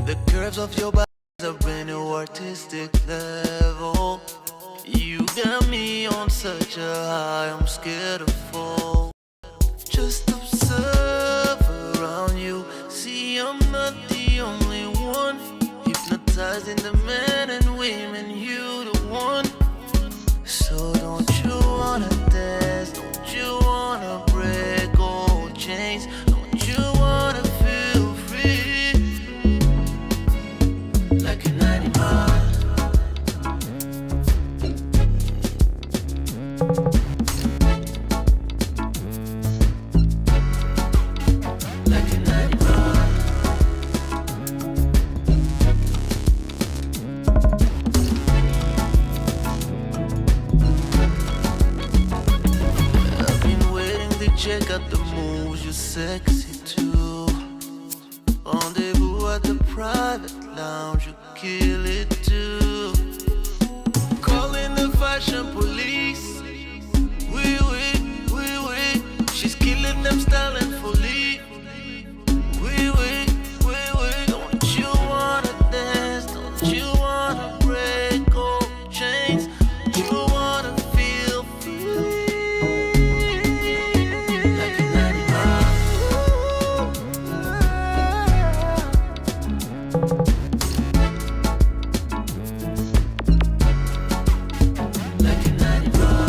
The curves of your body are brand new artistic level. You got me on such a high, I'm scared to fall. Just observe around you. See, I'm not the only one. Hypnotizing the men and women, you the one. So don't you wanna dance? Don't you wanna break old chains? Don't you wanna feel free? Like an animal. Like an animal. I've been waiting to check out the moves you're sexy too. Rendezvous at the private lounge, you kill it too. Calling the fashion police. Oui, she's killing them style and fully. Oui. Don't you wanna dance? Don't you wanna break old chains? Don't you wanna feel free? Like an animal. Like an animal.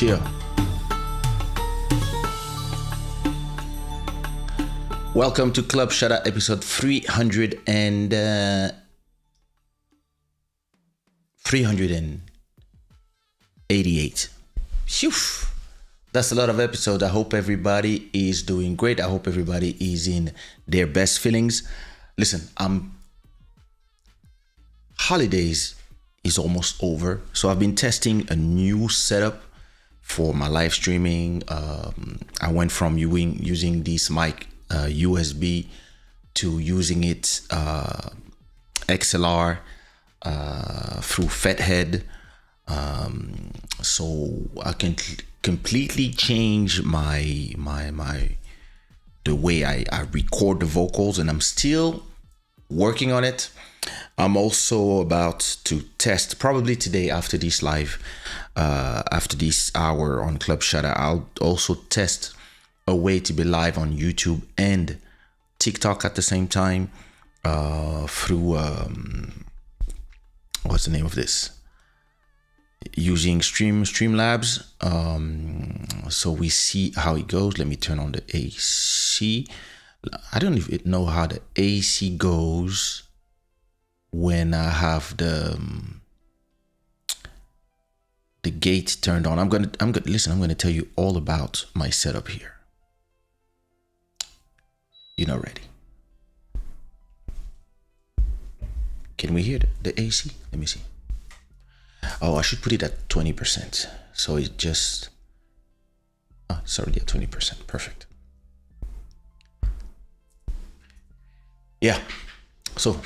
Chill. Welcome to Club Shada episode 388. Phew. That's a lot of episodes. I hope everybody is doing great. I hope everybody is in their best feelings. Listen, holidays is almost over. So I've been testing a new setup for my live streaming. I went from using this mic USB to using it XLR through Fathead. So I can completely change the way I record the vocals, and I'm still working on it. I'm also about to test, probably today after this live, after this hour on Club Shada, I'll also test a way to be live on YouTube and TikTok at the same time through, what's the name of this? Using Streamlabs. So we see how it goes. Let me turn on the AC. I don't even know how the AC goes when I have the gate turned on. I'm gonna listen. I'm gonna tell you all about my setup here. You're not ready. Can we hear the AC? Let me see. Oh, I should put it at 20%. So it just, it's already at 20%. Perfect. Yeah. So,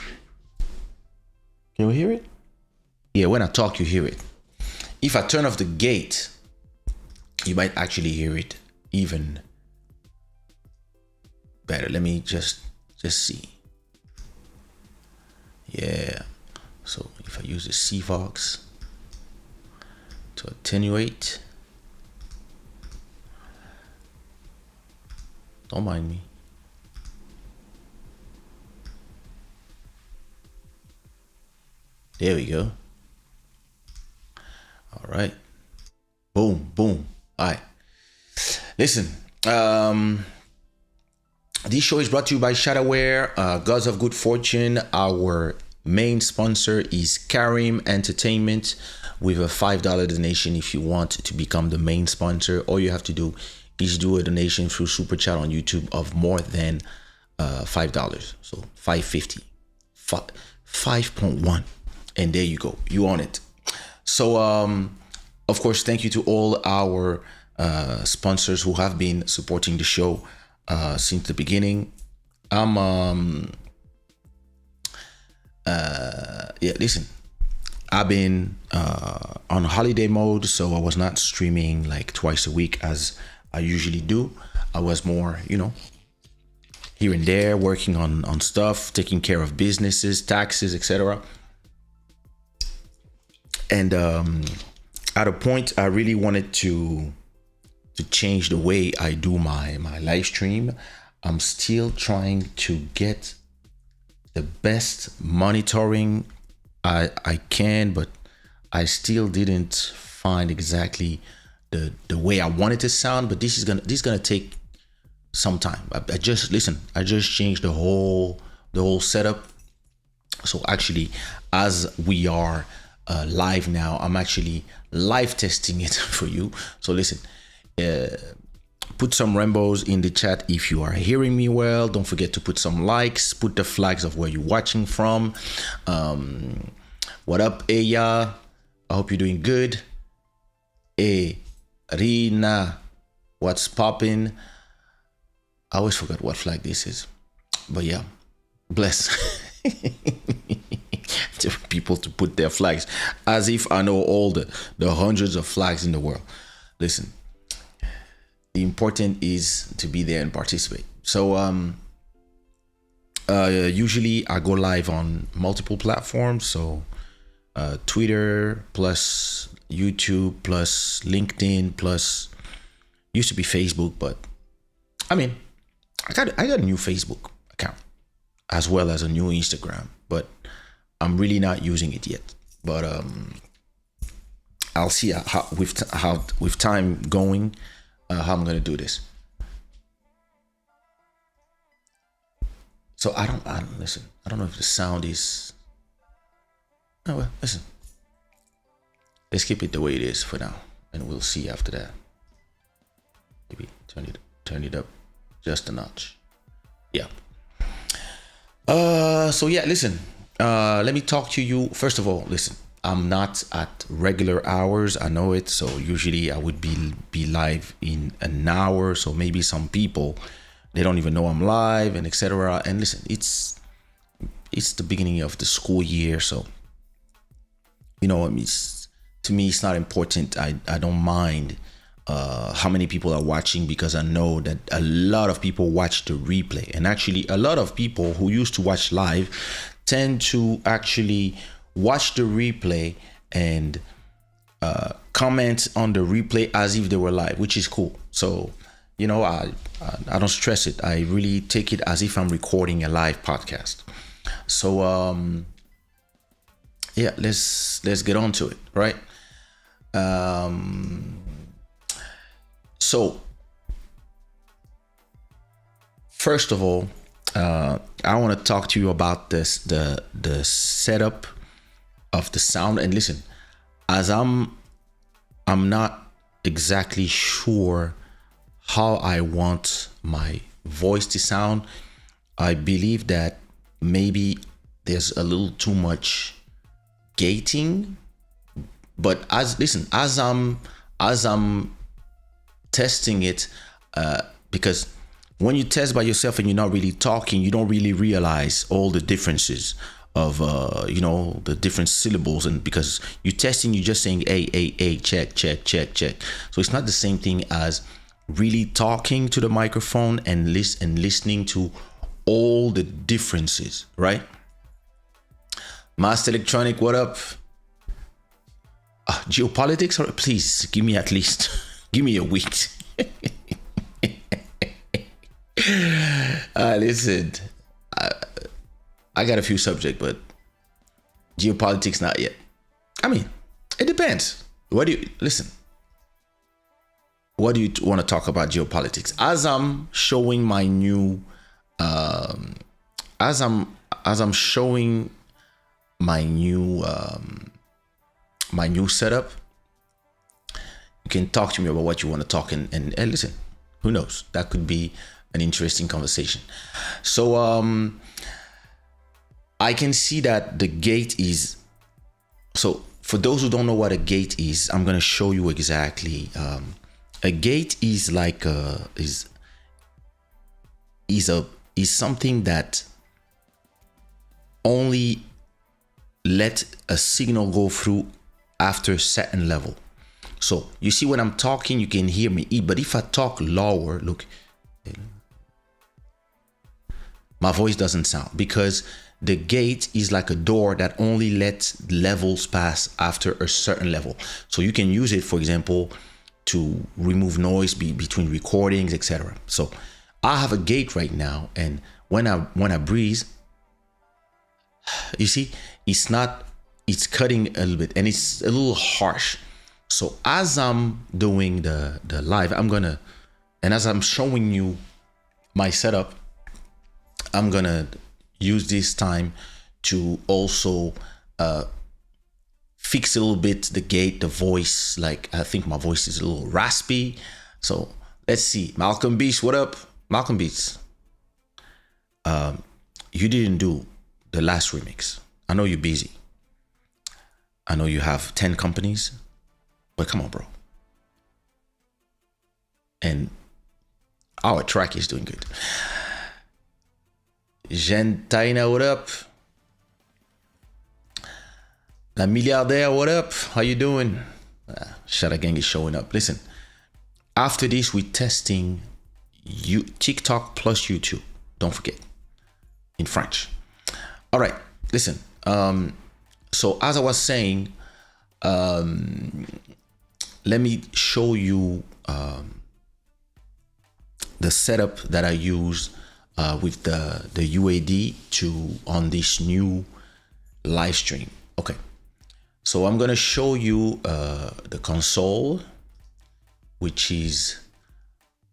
can we hear it? Yeah, when I talk, you hear it. If I turn off the gate, you might actually hear it even better. Let me just see. Yeah. So if I use the CVOX to attenuate, don't mind me. There we go. All right. Boom, boom. All right. Listen, this show is brought to you by Shadaware, Gods of Good Fortune. Our main sponsor is Karim Entertainment, with a $5 donation. If you want to become the main sponsor, all you have to do is do a donation through Super Chat on YouTube of more than $5. So $5.50, 5.1, and there you go. You own it. So of course, thank you to all our sponsors who have been supporting the show since the beginning. Listen, I've been on holiday mode, so I was not streaming like twice a week as I usually do. I was more, here and there, working on stuff, taking care of businesses, taxes, etc. And at a point, I really wanted to change the way I do my live stream. I'm still trying to get the best monitoring I can, but I still didn't find exactly the way I want it to sound. But this is gonna take some time. I just changed the whole setup. So actually, as we are live now, I'm actually live testing it for you. So listen, put some rainbows in the chat if you are hearing me well. Don't forget to put some likes, put the flags of where you're watching from. What up, Eya? I hope you're doing good. Hey, Rina, what's popping? I always forgot what flag this is, but yeah, bless. To people to put their flags, as if I know all the hundreds of flags in the world. Listen, the important is to be there and participate. So usually I go live on multiple platforms, so Twitter plus YouTube plus LinkedIn plus used to be Facebook, but I mean I got a new Facebook account as well as a new Instagram, but I'm really not using it yet. But I'll see how with time going, how I'm gonna do this. So I don't listen. I don't know if the sound is. Oh well, listen. Let's keep it the way it is for now, and we'll see after that. Maybe turn it up just a notch. Yeah. So yeah, listen. Let me talk to you. First of all, listen. I'm not at regular hours. I know it. So usually I would be live in an hour. So maybe some people, they don't even know I'm live and etc. And listen, it's the beginning of the school year, so you know, to me it's not important. I don't mind how many people are watching, because I know that a lot of people watch the replay, and actually a lot of people who used to watch live tend to actually watch the replay and comment on the replay as if they were live, which is cool. So you know, I don't stress it. I really take it as if I'm recording a live podcast. So yeah, let's get on to it, right? So first of all, I want to talk to you about the setup of the sound. And listen, as I'm not exactly sure how I want my voice to sound. I believe that maybe there's a little too much gating, but as I'm testing it, because when you test by yourself and you're not really talking, you don't really realize all the differences of you know, the different syllables, and because you're testing, you're just saying a check. So it's not the same thing as really talking to the microphone and listening to all the differences, right? Master Electronic, what up? Geopolitics, or please give me at least give me a week. Listen, I got a few subjects, but geopolitics not yet. I mean, it depends. What do you want to talk about geopolitics? As I'm showing my new as I'm showing my new setup, you can talk to me about what you want to talk, and listen, who knows, that could be an interesting conversation. So I can see that the gate is, so for those who don't know what a gate is, I'm going to show you exactly. A gate is like is something that only let a signal go through after a certain level. So you see, when I'm talking, you can hear me, but if I talk lower, look, my voice doesn't sound, because the gate is like a door that only lets levels pass after a certain level. So you can use it, for example, to remove noise between recordings, etc. So I have a gate right now, and when I breathe, you see, it's cutting a little bit, and it's a little harsh. So as I'm doing the live, and as I'm showing you my setup, I'm gonna use this time to also fix a little bit the gate, the voice. Like, I think my voice is a little raspy. So let's see. Malcolm Beast, what up? Malcolm Beats. You didn't do the last remix. I know you're busy. I know you have 10 companies, but come on, bro. And our track is doing good. Gentaina, what up? La Milliardaire, what up? How you doing? Shada gang is showing up. Listen, after this, we're testing TikTok plus YouTube. Don't forget, in French. All right, listen. So as I was saying, let me show you the setup that I use with the UAD on this new live stream. Okay, So I'm going to show you the console, which is,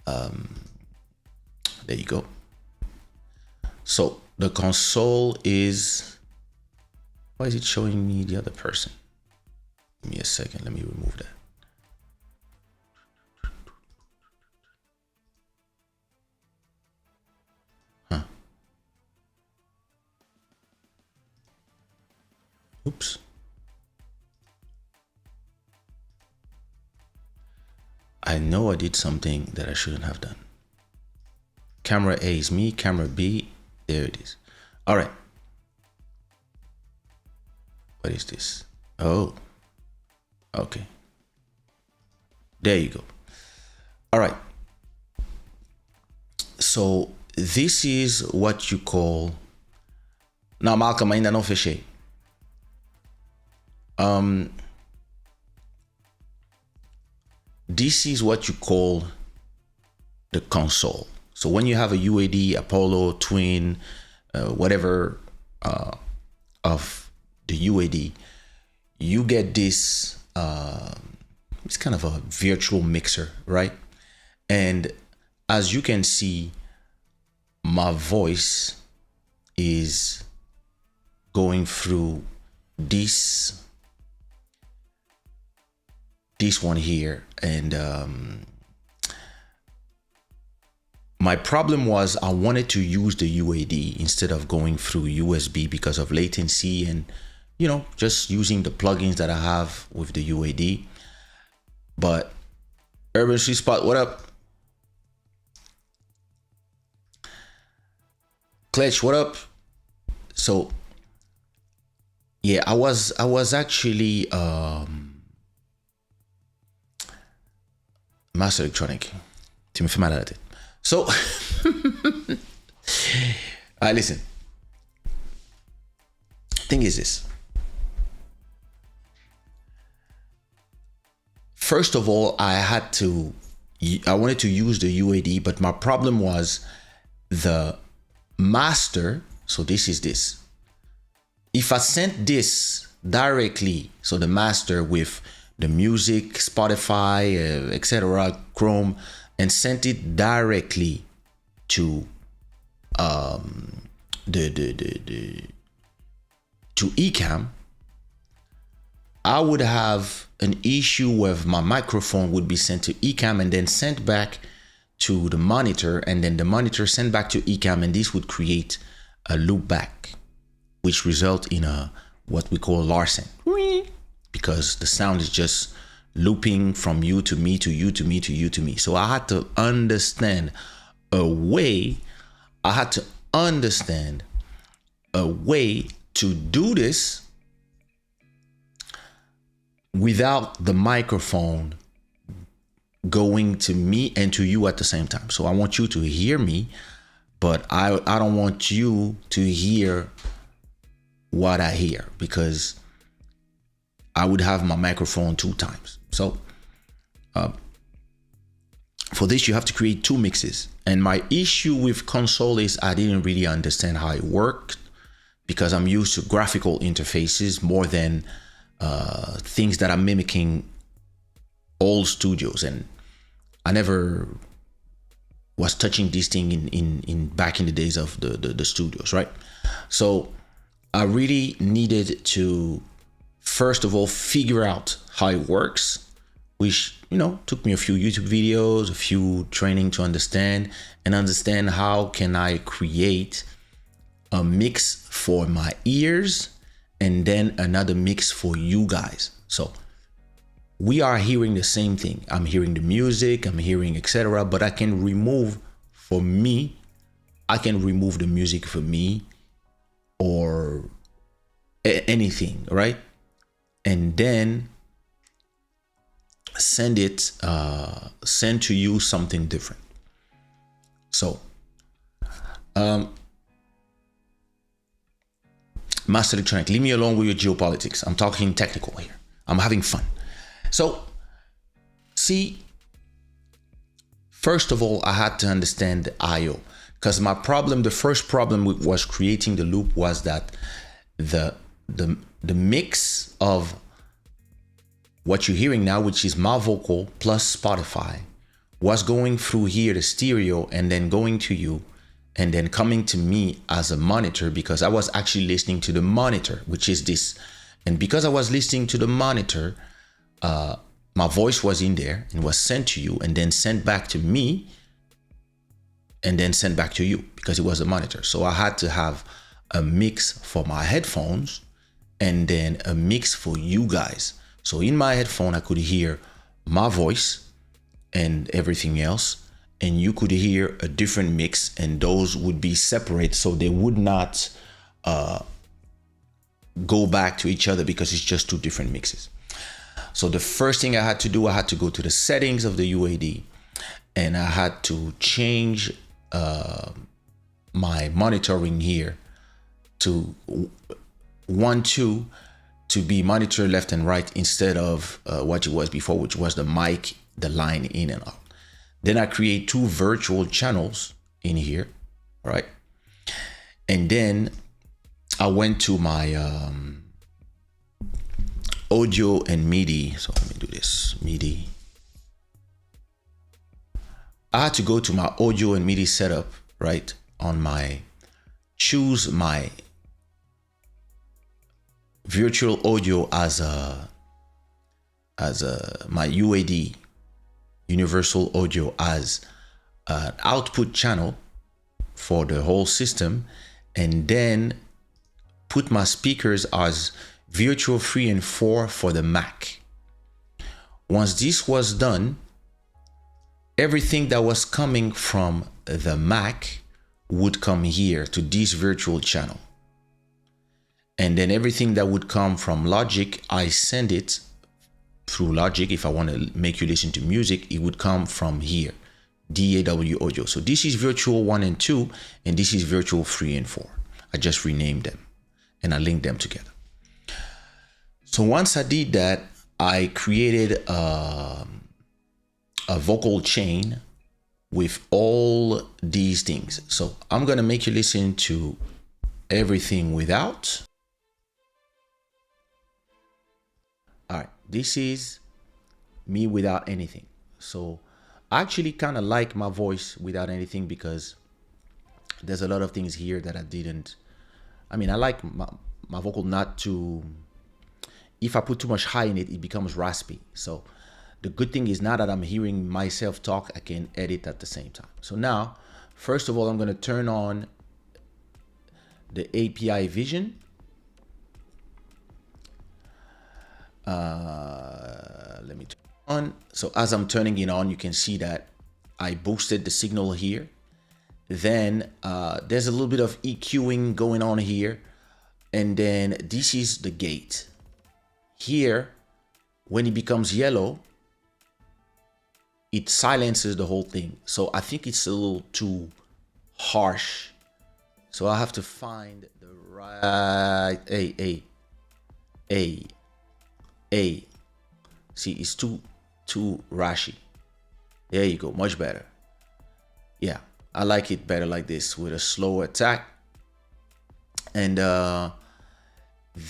there you go. So the console is, why is it showing me the other person? Give me a second, let me remove that. Oops. I know I did something that I shouldn't have done. Camera A is me, camera B, there it is. All right. What is this? Oh, okay. There you go. All right. So this is what you call, now Malcolm ainda não fechei. This is what you call the console. So when you have a UAD, Apollo, Twin, whatever of the UAD, you get this, it's kind of a virtual mixer, right? And as you can see, my voice is going through this one here, and my problem was I wanted to use the UAD instead of going through USB because of latency and, you know, just using the plugins that I have with the UAD. But Urban Street Spot, what up? Clutch, what up? So yeah, I was actually Master Electronic. Tu me fais mal à la tête. So, listen. Thing is this. First of all, I wanted to use the UAD, but my problem was the master. So this is this. If I sent this directly, so the master with the music, Spotify, etc., Chrome, and sent it directly to to Ecamm, I would have an issue where my microphone would be sent to Ecamm and then sent back to the monitor, and then the monitor sent back to Ecamm, and this would create a loop back, which result in a what we call larsen, because the sound is just looping from you to me to you to me to you to me. So I had to understand a way to do this without the microphone going to me and to you at the same time. So I want you to hear me, but I don't want you to hear what I hear, because I would have my microphone 2 times. So for this, you have to create 2 mixes. And my issue with console is I didn't really understand how it worked, because I'm used to graphical interfaces more than things that are mimicking old studios, and I never was touching this thing in back in the days of the studios, right? So I really needed to first of all figure out how it works, which, you know, took me a few YouTube videos, a few training to understand how can I create a mix for my ears and then another mix for you guys. So we are hearing the same thing. I'm hearing the music, I'm hearing etc. But I can remove for me, I can remove the music for me or anything, right? And then send to you something different. So Master Electronic, leave me alone with your geopolitics. I'm talking technical here. I'm having fun. So see, first of all, I had to understand the IO, because my problem, the first problem was creating the loop was that the mix of what you're hearing now, which is my vocal plus Spotify, was going through here, the stereo, and then going to you, and then coming to me as a monitor, because I was actually listening to the monitor, which is this. And because I was listening to the monitor, my voice was in there and was sent to you, and then sent back to me, and then sent back to you, because it was a monitor. So I had to have a mix for my headphones and then a mix for you guys. So in my headphone, I could hear my voice and everything else, and you could hear a different mix, and those would be separate, so they would not go back to each other, because it's just two different mixes. So the first thing I had to do, I had to go to the settings of the UAD, and I had to change my monitoring here to 1-2 to be monitor left and right, instead of what it was before, which was the mic, the line in and out. Then I create 2 virtual channels in here, right? And then I went to my audio and MIDI. So let me do this, MIDI. I had to go to my audio and MIDI setup, right? On my, choose my virtual audio as my UAD, universal audio, as an output channel for the whole system, and then put my speakers as virtual 3 and 4 for the Mac. Once this was done, everything that was coming from the Mac would come here to this virtual channel. And then everything that would come from Logic, I send it through Logic. If I want to make you listen to music, it would come from here, DAW audio. So this is virtual 1 and 2, and this is virtual 3 and 4. I just renamed them and I linked them together. So once I did that, I created a vocal chain with all these things. So I'm gonna make you listen to everything without. All right, this is me without anything. So I actually kind of like my voice without anything, because there's a lot of things here that I didn't. I mean, I like my vocal not to, if I put too much high in it, it becomes raspy. So the good thing is, now that I'm hearing myself talk, I can edit at the same time. So now, first of all, I'm gonna turn on the API Vision. Let me turn it on. So as I'm turning it on, you can see that I boosted the signal here. Then there's a little bit of EQing going on here. And then this is the gate. Here, when it becomes yellow, it silences the whole thing. So I think it's a little too harsh. So I have to find the right, see, it's too rashy. There you go, much better. Yeah, I like it better like this, with a slow attack. And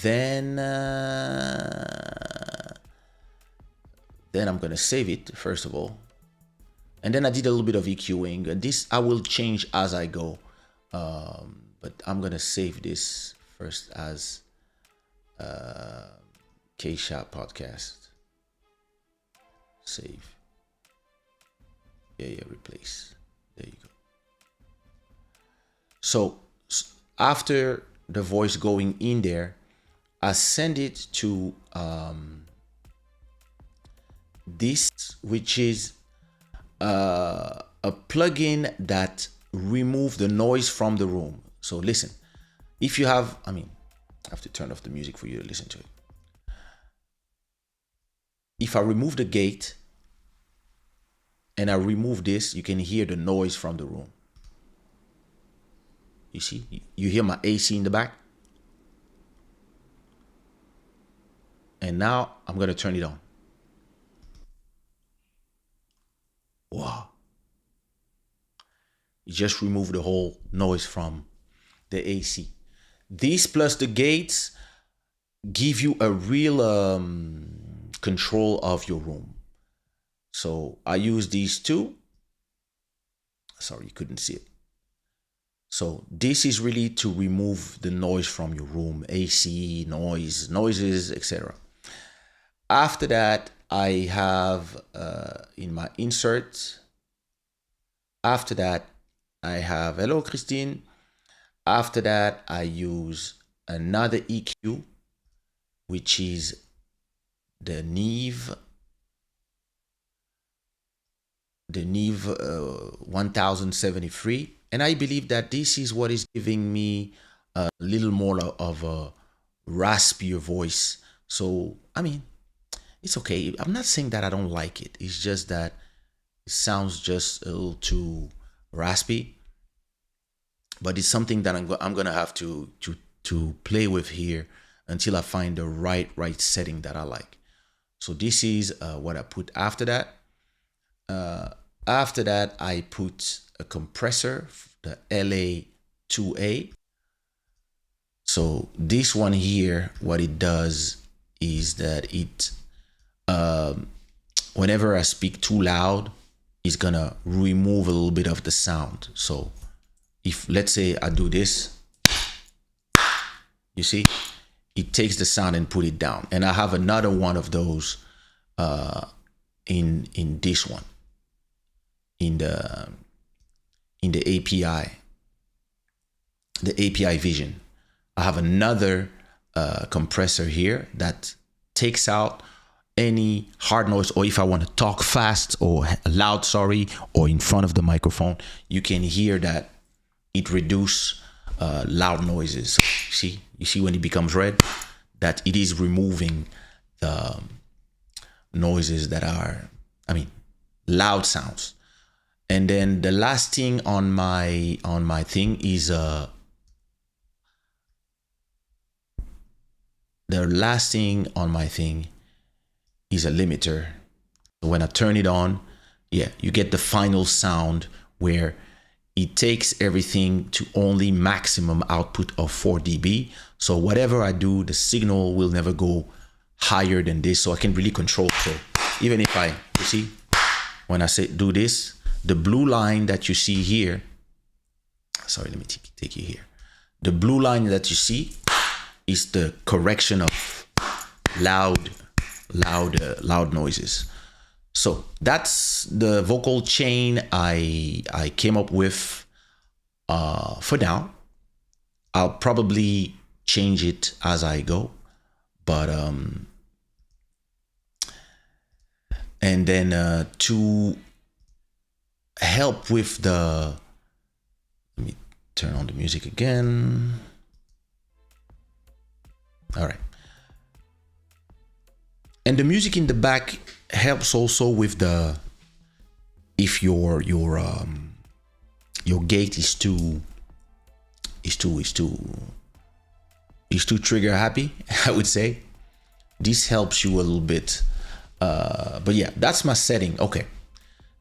then I'm gonna save it first of all, and then I did a little bit of EQing, and this I will change as I go, but I'm gonna save this first as Kaysha podcast. Save. Yeah, replace. There you go. So after the voice going in there, I send it to this, which is a plugin that remove the noise from the room. So listen, if you have, I have to turn off the music for you to listen to it. If I remove the gate and I remove this, you can hear the noise from the room. You see, you hear my AC in the back. And now I'm gonna turn it on. Wow. You just remove the whole noise from the AC. This plus the gates give you a real control of your room. So I use these two. Sorry, you couldn't see it. So this is really to remove the noise from your room, AC, noises, etc. After that, I have in my insert, after that, I have, hello, Christine. After that, I use another EQ, which is the Neve 1073. And I believe that this is what is giving me a little more of a raspier voice. So, I mean, it's okay. I'm not saying that I don't like it. It's just that it sounds just a little too raspy. But it's something that I'm gonna have to play with here until I find the right setting that I like. So this is what I put after that. After that, I put a compressor, the LA2A. So this one here, what it does is that it, whenever I speak too loud, it's gonna remove a little bit of the sound. So if, let's say I do this, you see, it takes the sound and put it down. And I have another one of those in this one, in the API Vision. I have another compressor here that takes out any hard noise, or if I want to talk fast or loud, or in front of the microphone, you can hear that it reduces loud noises. You see when it becomes red, that it is removing the noises that are, loud sounds. And then the last thing on my thing is a limiter. So when I turn it on, you get the final sound where it takes everything to only maximum output of 4 dB. So whatever I do, the signal will never go higher than this. So I can really control. So even if you see, when I say do this, the blue line that you see here, sorry, let me take you here. The blue line that you see is the correction of loud noises. So that's the vocal chain I came up with for now. I'll probably change it as I go, but and then to help with the, let me turn on the music again. All right. And the music in the back helps also with the, if your gate is too trigger happy, I would say. This helps you a little bit. But yeah, that's my setting. Okay.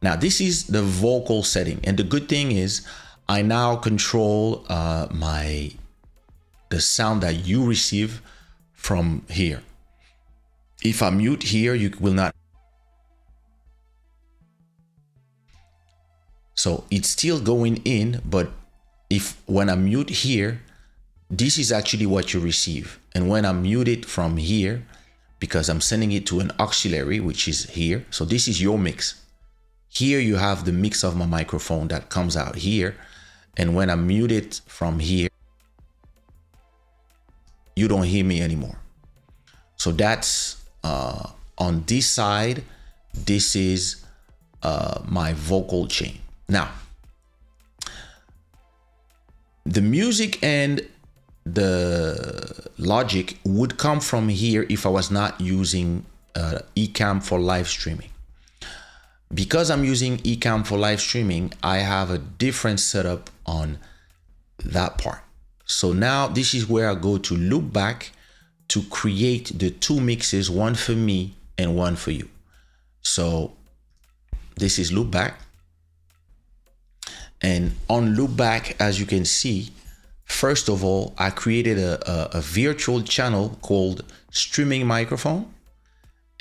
Now this is the vocal setting. And the good thing is I now control the sound that you receive from here. If I mute here, you will not. So it's still going in, but when I mute here, this is actually what you receive. And when I mute it from here, because I'm sending it to an auxiliary, which is here. So this is your mix. Here you have the mix of my microphone that comes out here. And when I mute it from here, you don't hear me anymore. So that's on this side. This is my vocal chain. Now, the music and the logic would come from here if I was not using Ecamm for live streaming. Because I'm using Ecamm for live streaming, I have a different setup on that part. So now this is where I go to loop back to create the two mixes, one for me and one for you. So this is loop back. And on loop back, as you can see, first of all, I created a virtual channel called streaming microphone.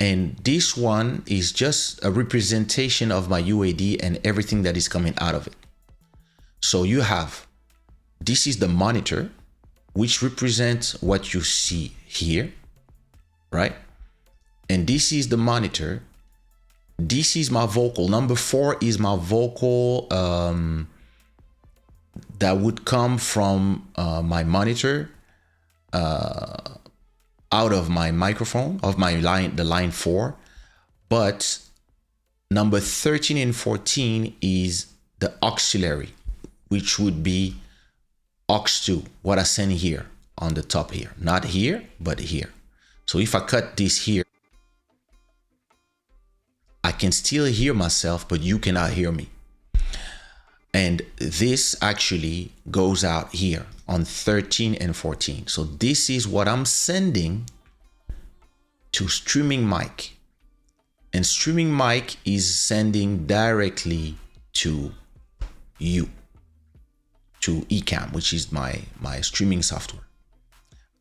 And this one is just a representation of my UAD and everything that is coming out of it. So you have, this is the monitor, which represents what you see here, right? And this is the monitor. This is my vocal. Number 4 is my vocal that would come from my monitor out of my microphone, of my line, the line 4. But number 13 and 14 is the auxiliary, which would be aux 2, what I send here on the top here. Not here, but here. So if I cut this here, I can still hear myself, but you cannot hear me. And this actually goes out here on 13 and 14. So this is what I'm sending to streaming mic. And streaming mic is sending directly to you, to Ecamm, which is my streaming software.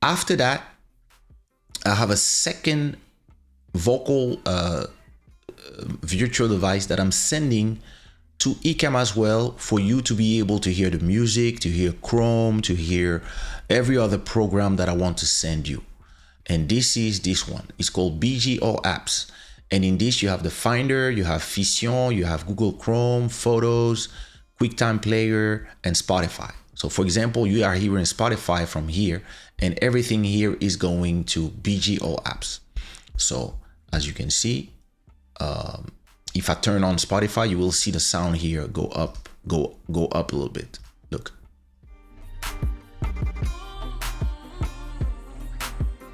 After that, I have a second vocal virtual device that I'm sending to Ecamm as well, for you to be able to hear the music, to hear Chrome, to hear every other program that I want to send you. And this is this one. It's called BGO Apps. And in this, you have the Finder, you have Fission, you have Google Chrome, Photos, QuickTime Player, and Spotify. So for example, you are hearing Spotify from here, and everything here is going to BGO Apps. So as you can see, if I turn on Spotify, you will see the sound here go up a little bit. Look.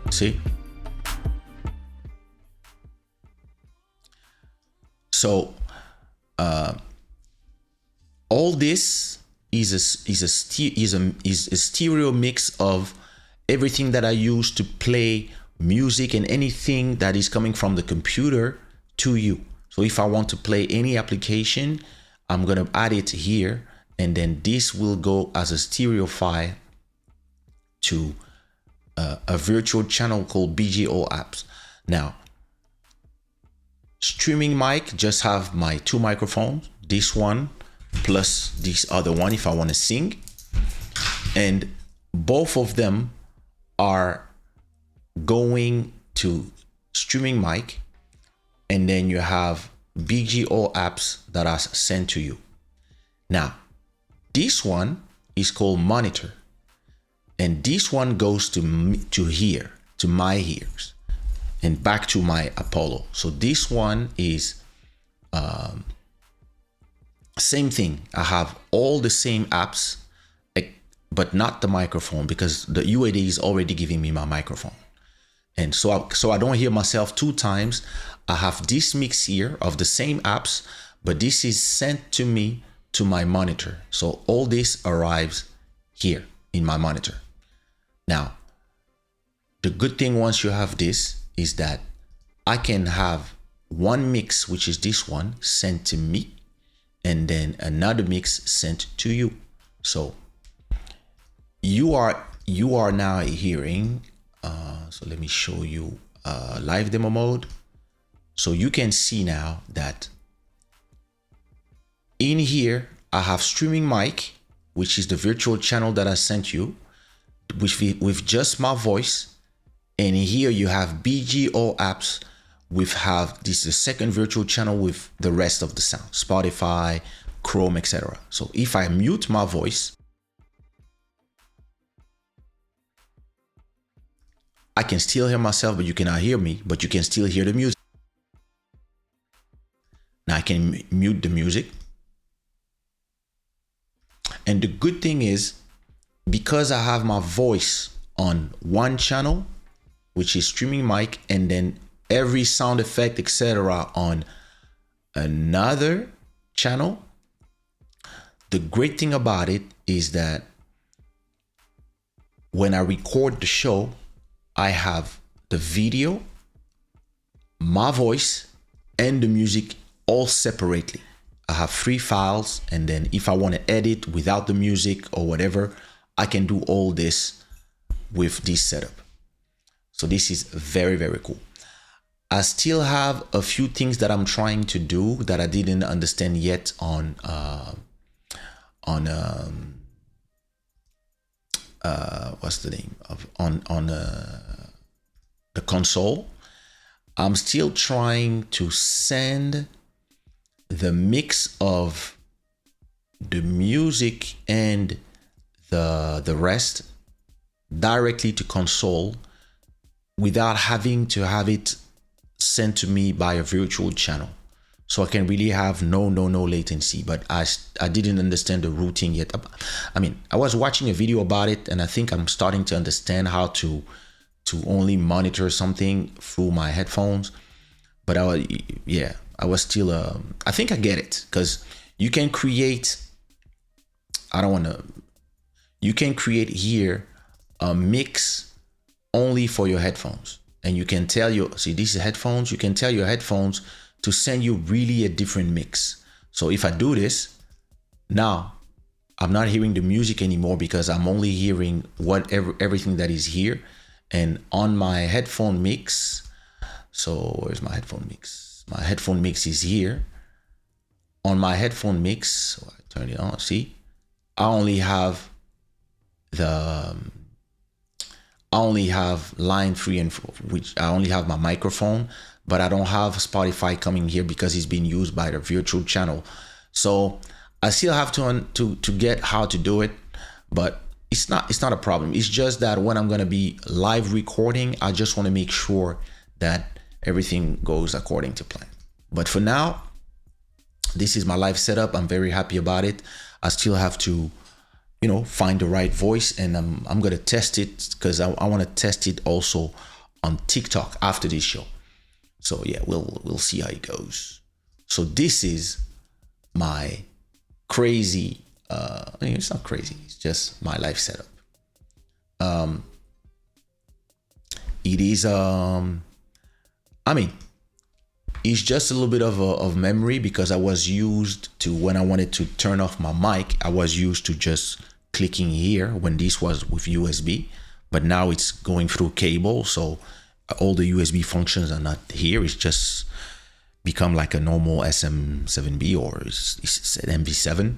See? So all this is a stereo mix of everything that I use to play music and anything that is coming from the computer to you. So if I want to play any application, I'm going to add it here, and then this will go as a stereo file to a virtual channel called BGO Apps. Now, streaming mic just have my 2 microphones, this one plus this other one if I want to sing, and both of them are going to streaming mic, and then you have BGO apps that are sent to you. Now, this one is called monitor, and this one goes to here, to my ears, and back to my Apollo. So this one is same thing. I have all the same apps, but not the microphone, because the UAD is already giving me my microphone. And so I don't hear myself 2 times. I have this mix here of the same apps, but this is sent to me to my monitor. So all this arrives here in my monitor. Now, the good thing once you have this is that I can have one mix, which is this one, sent to me, and then another mix sent to you. So you are now hearing, so let me show you live demo mode. So you can see now that in here, I have streaming mic, which is the virtual channel that I sent you, with just my voice. And here you have BGO apps. This is the second virtual channel with the rest of the sound, Spotify, Chrome, etc. So if I mute my voice, I can still hear myself, but you cannot hear me, but you can still hear the music. Now I can mute the music. And the good thing is, because I have my voice on one channel, which is streaming mic, and then every sound effect, etc. on another channel, the great thing about it is that when I record the show, I have the video, my voice, and the music all separately. I have 3 files, and then if I want to edit without the music or whatever, I can do all this with this setup. So this is very, very cool. I still have a few things that I'm trying to do that I didn't understand yet on what's the name of on the console. I'm still trying to send the mix of the music and the rest directly to console without having to have it sent to me by a virtual channel, so I can really have no latency. But I didn't understand the routing yet. I mean, I was watching a video about it, and I think I'm starting to understand how to only monitor something through my headphones. But I was still I think I get it, because you can create, you can create here a mix only for your headphones, and you can tell these headphones, you can tell your headphones to send you really a different mix. So if I do this now, I'm not hearing the music anymore because I'm only hearing everything that is here. And on my headphone mix, so where's my headphone mix? My headphone mix is here. On my headphone mix, so I turn it on. See, I only have line 3 and 4, which I only have my microphone, but I don't have Spotify coming here because it's being used by the virtual channel. So I still have to get how to do it, but it's not a problem. It's just that when I'm gonna be live recording, I just want to make sure that everything goes according to plan. But for now, this is my live setup. I'm very happy about it. I still have to, find the right voice, and I'm gonna test it because I want to test it also on TikTok after this show. So yeah, we'll see how it goes. So this is my crazy. It's not crazy. It's just my life setup. It is. It's just a little bit of memory, because I was used to, when I wanted to turn off my mic, I was used to just clicking here when this was with USB, but now it's going through cable, so all the USB functions are not here. It's just become like a normal SM7B or it's an MV7.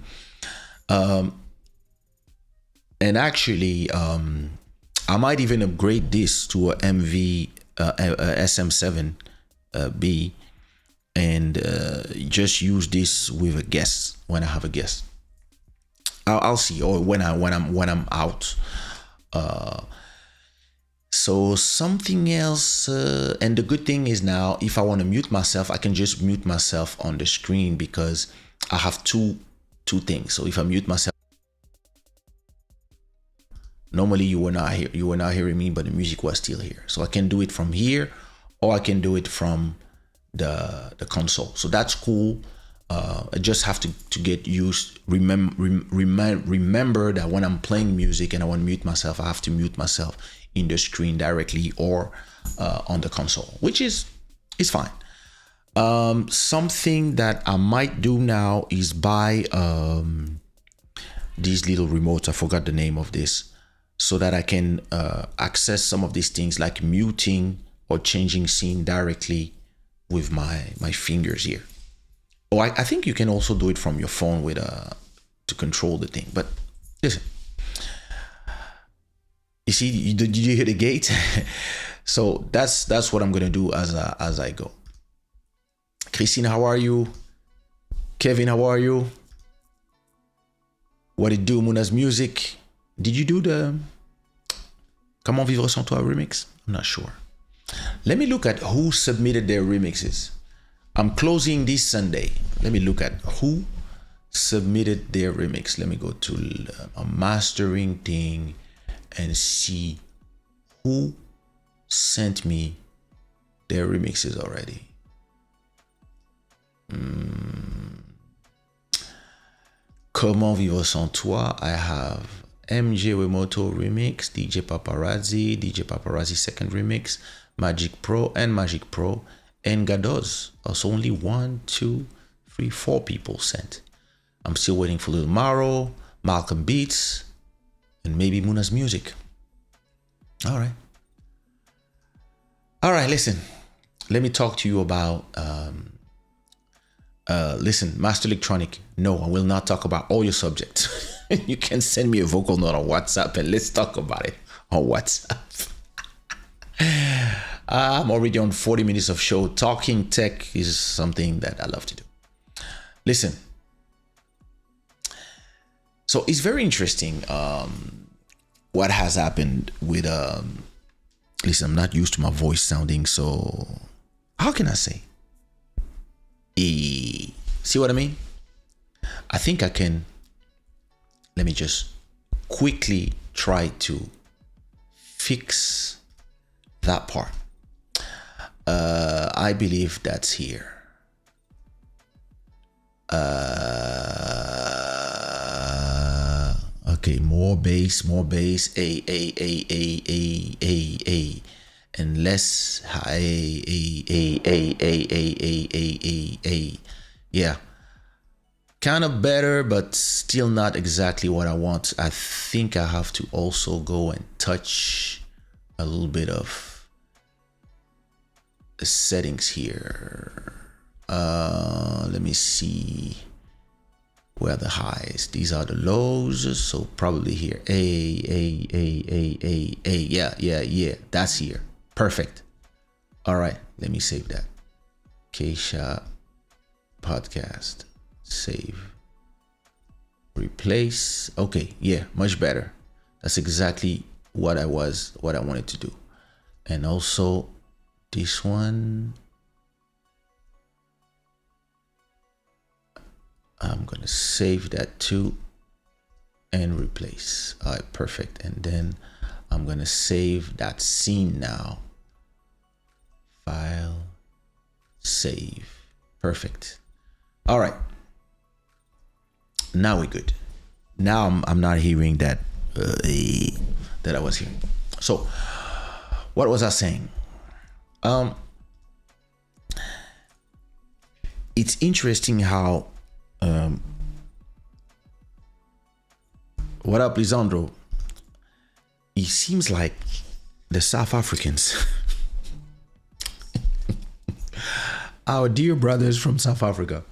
And actually, I might even upgrade this to a SM7B, and just use this with a guest when I have a guest. I'll see, or when I'm out. So something else, and the good thing is now, if I want to mute myself, I can just mute myself on the screen, because I have two things. So if I mute myself, normally you were not hearing me, but the music was still here. So I can do it from here, or I can do it from the console. So that's cool. I just have to get used. Remember that when I'm playing music and I want to mute myself, I have to mute myself in the screen directly or on the console, which is fine. Something that I might do now is buy these little remotes. I forgot the name of this, so that I can access some of these things like muting or changing scene directly with my fingers here. Oh, I think you can also do it from your phone with to control the thing. But listen, you see, did you hear the gate? So that's what I'm gonna do as I go. Christine, how are you? Kevin, how are you? What did do, Muna's music? Did you do the Comment Vivre Sans Toi remix? I'm not sure. Let me look at who submitted their remixes. I'm closing this Sunday. Let me look at who submitted their remix. Let me go to a mastering thing and see who sent me their remixes already. Comment Vivre Sans Toi, I have MJ Wemoto remix, DJ Paparazzi second remix, Magic Pro, and Gadoz. Also only 1, 2, 3, 4 people sent. I'm still waiting for Lil Maro, Malcolm Beats, and maybe Muna's music. All right, listen. let me talk to you about listen, Master Electronic. No, I will not talk about all your subjects. You can send me a vocal note on WhatsApp and let's talk about it on WhatsApp. I'm already on 40 minutes of show. Talking tech is something that I love to do. Listen, so it's very interesting what has happened with listen, I'm not used to my voice sounding so, how can I say, see what I mean? I think I can, let me just quickly try to fix that part. I believe that's here. Okay, more bass, a, and less high, a. Yeah, kind of better, but still not exactly what I want. I think I have to also go and touch a little bit of the settings here. Let me see where the highs. These are the lows, so probably here. A. Yeah. That's here. Perfect. All right, let me save that. Kaysha podcast. Save. Replace. Okay, yeah, much better. That's exactly what I wanted to do. And also this one, I'm gonna save that too and replace. All right, perfect. And then I'm gonna save that scene now. File, save. Perfect. All right. Now we're good. Now I'm not hearing that that I was hearing. So what was I saying? It's interesting how what up, Lisandro? It seems like the South Africans, our dear brothers from South Africa,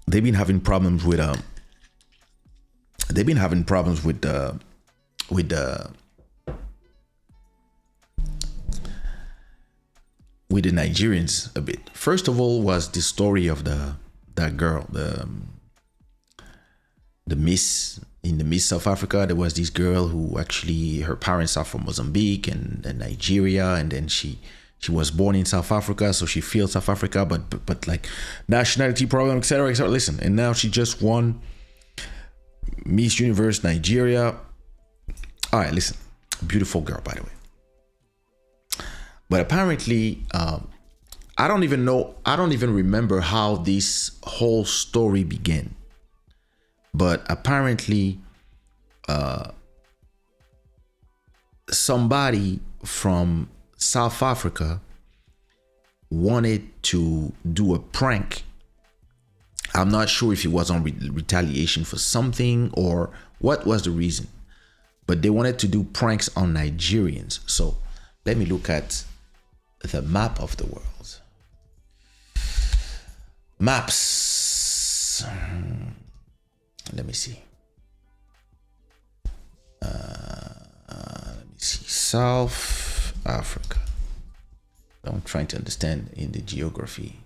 they've been having problems with the Nigerians a bit. First of all was the story of that girl, the Miss in the Miss South Africa. There was this girl who actually, her parents are from Mozambique and Nigeria, and then she was born in South Africa, so she feels South Africa, but like nationality problem, etc. Listen, and now she just won Miss Universe Nigeria. All right, listen, beautiful girl, by the way. But apparently, I don't even remember how this whole story began. But apparently, somebody from South Africa wanted to do a prank. I'm not sure if it was on retaliation for something or what was the reason. But they wanted to do pranks on Nigerians. So let me look at the map of the world. Maps. Let me see. South Africa. I'm trying to understand in the geography.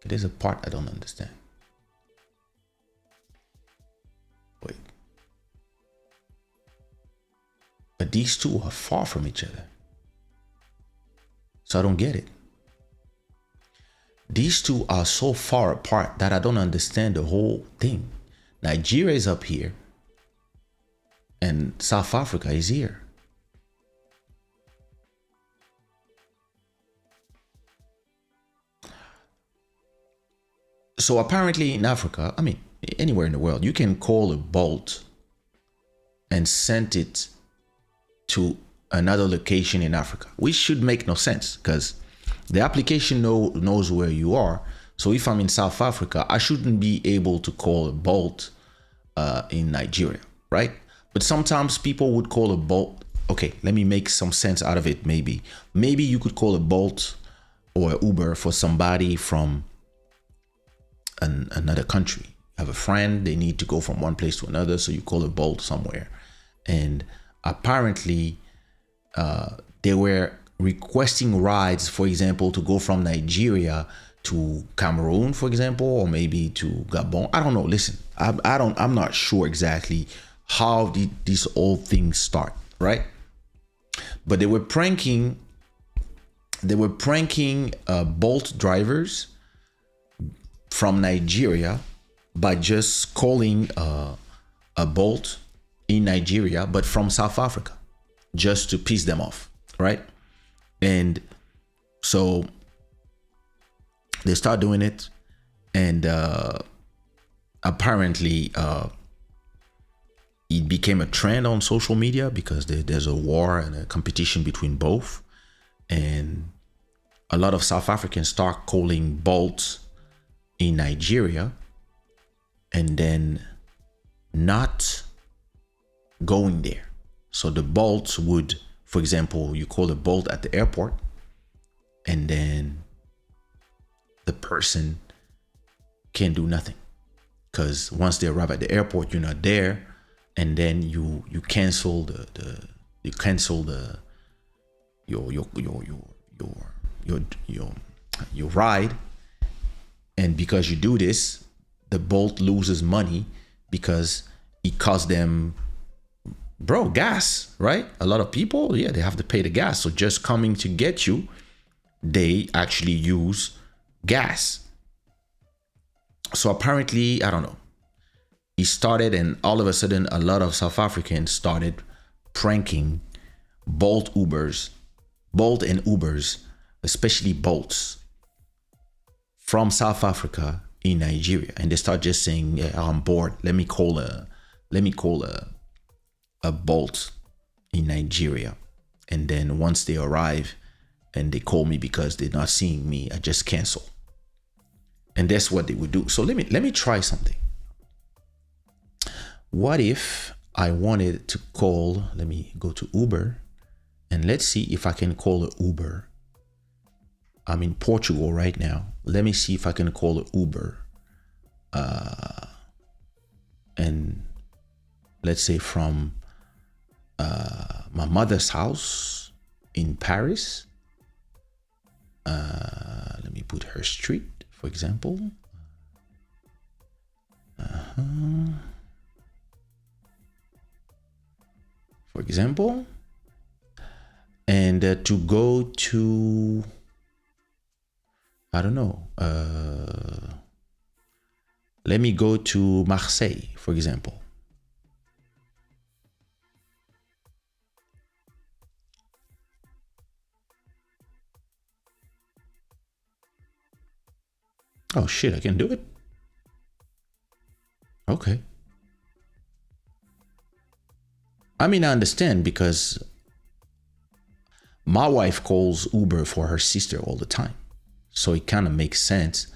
There's a part I don't understand. Wait. But these two are far from each other. So I don't get it. These two are so far apart that I don't understand the whole thing. Nigeria is up here and South Africa is here. So apparently in Africa, I mean, anywhere in the world, you can call a bolt and send it to another location in Africa, which should make no sense because the application knows where you are. So if I'm in South Africa, I shouldn't be able to call a Bolt in Nigeria, right? But sometimes people would call a Bolt. Okay, let me make some sense out of it. Maybe you could call a Bolt or a Uber for somebody from another country. You have a friend, they need to go from one place to another, so you call a Bolt somewhere. And apparently they were requesting rides, for example, to go from Nigeria to Cameroon, for example, or maybe to Gabon. I don't know. Listen, I'm not sure exactly how these old things start, right? But they were pranking Bolt drivers from Nigeria by just calling a Bolt in Nigeria, but from South Africa, just to piss them off, right? And so they start doing it, and apparently it became a trend on social media because there's a war and a competition between both, and a lot of South Africans start calling Bolts in Nigeria and then not going there. So the Bolts would, for example, you call a Bolt at the airport, and then the person can't do nothing because once they arrive at the airport, you're not there, and then you cancel your ride. And because you do this, the Bolt loses money because it costs them, gas, right? A lot of people, they have to pay the gas. So just coming to get you, they actually use gas. So apparently, I don't know, it started, and all of a sudden a lot of South Africans started pranking Bolt and Ubers, especially Bolts from South Africa in Nigeria, and they start just saying, "Yeah, I'm bored. Let me call a Bolt in Nigeria." And then once they arrive and they call me because they're not seeing me, I just cancel. And that's what they would do. So let me try something. What if I wanted to call? Let me go to Uber, and let's see if I can call an Uber. I'm in Portugal right now. Let me see if I can call an Uber. And let's say from my mother's house in Paris. Let me put her street, for example. For example. And to go to, I don't know, let me go to Marseille, for example. Oh shit, I can do it? Okay. I mean, I understand because my wife calls Uber for her sister all the time. So it kind of makes sense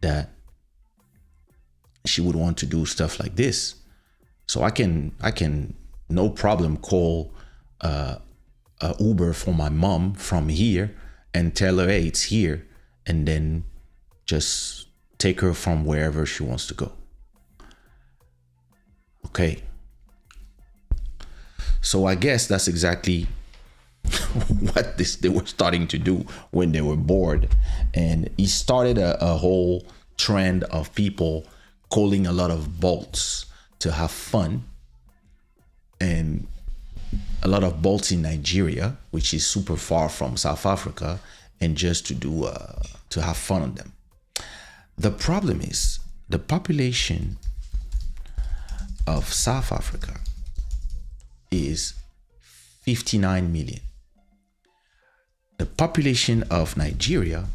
that she would want to do stuff like this. So I can no problem call a Uber for my mom from here and tell her, hey, it's here, and then just take her from wherever she wants to go. Okay. So I guess that's exactly what they were starting to do when they were bored. And it started a whole trend of people calling a lot of Bolts to have fun. And a lot of Bolts in Nigeria, which is super far from South Africa, and just to have fun on them. The problem is the population of South Africa is 59 million. The population of Nigeria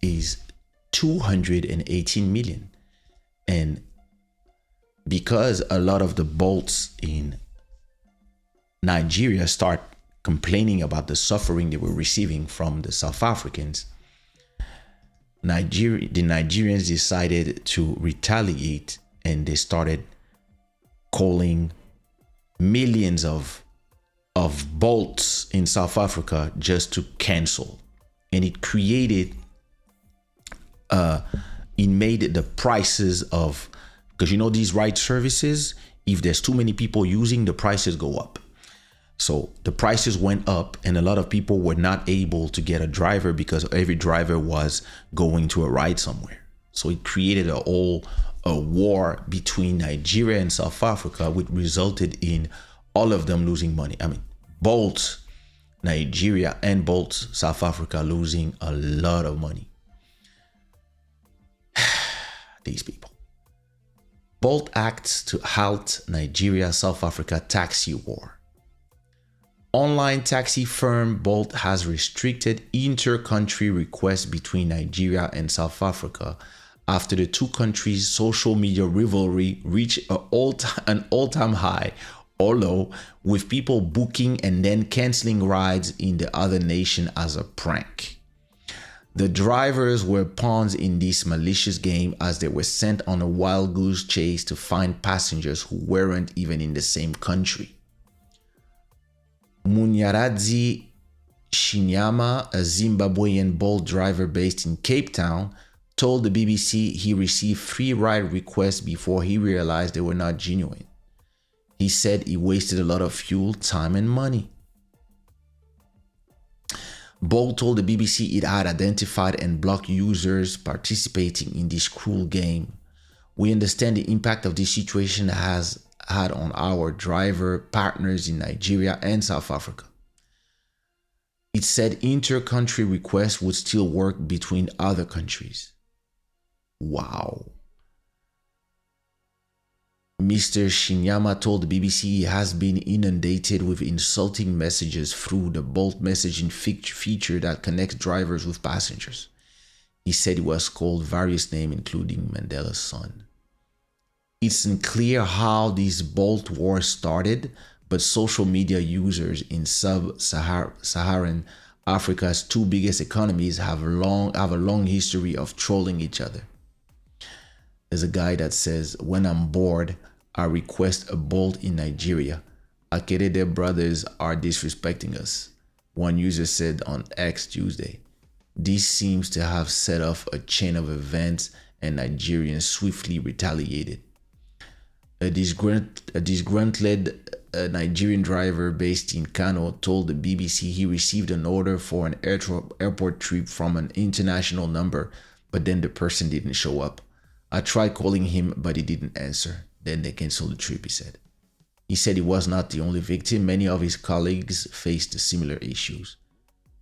is 218 million. And because a lot of the Bolts in Nigeria start complaining about the suffering they were receiving from the South Africans, the Nigerians decided to retaliate, and they started calling millions of bolts in South Africa just to cancel. And it created it made the prices of, because these ride services, if there's too many people using, the prices go up. So the prices went up, and a lot of people were not able to get a driver because every driver was going to a ride somewhere. So it created a war between Nigeria and South Africa, which resulted in all of them losing money. I mean, Bolt Nigeria and Bolt South Africa losing a lot of money. These people. Bolt acts to halt Nigeria-South Africa taxi war. Online taxi firm Bolt has restricted inter-country requests between Nigeria and South Africa after the two countries' social media rivalry reached an all-time high, or low, with people booking and then canceling rides in the other nation as a prank. The drivers were pawns in this malicious game, as they were sent on a wild goose chase to find passengers who weren't even in the same country. Munyaradzi Shinyama, a Zimbabwean Bolt driver based in Cape Town, told the BBC he received 3 ride requests before he realized they were not genuine. He said he wasted a lot of fuel, time, and money. Bolt told the BBC it had identified and blocked users participating in this cruel game. We understand the impact of this situation has had on our driver partners in Nigeria and South Africa. It said inter-country requests would still work between other countries. Wow. Mr. Shinyama told the BBC he has been inundated with insulting messages through the Bolt messaging feature that connects drivers with passengers. He said he was called various names, including Mandela's son. It's unclear how this Bolt war started, but social media users in sub-Saharan Africa's 2 biggest economies have a long history of trolling each other. There's a guy that says, "When I'm bored, I request a Bolt in Nigeria. Akerede brothers are disrespecting us," one user said on X Tuesday. This seems to have set off a chain of events, and Nigerians swiftly retaliated. A disgruntled Nigerian driver based in Kano told the BBC he received an order for an airport trip from an international number, but then the person didn't show up. "I tried calling him, but he didn't answer. Then they canceled the trip," he said. He said he was not the only victim. Many of his colleagues faced similar issues.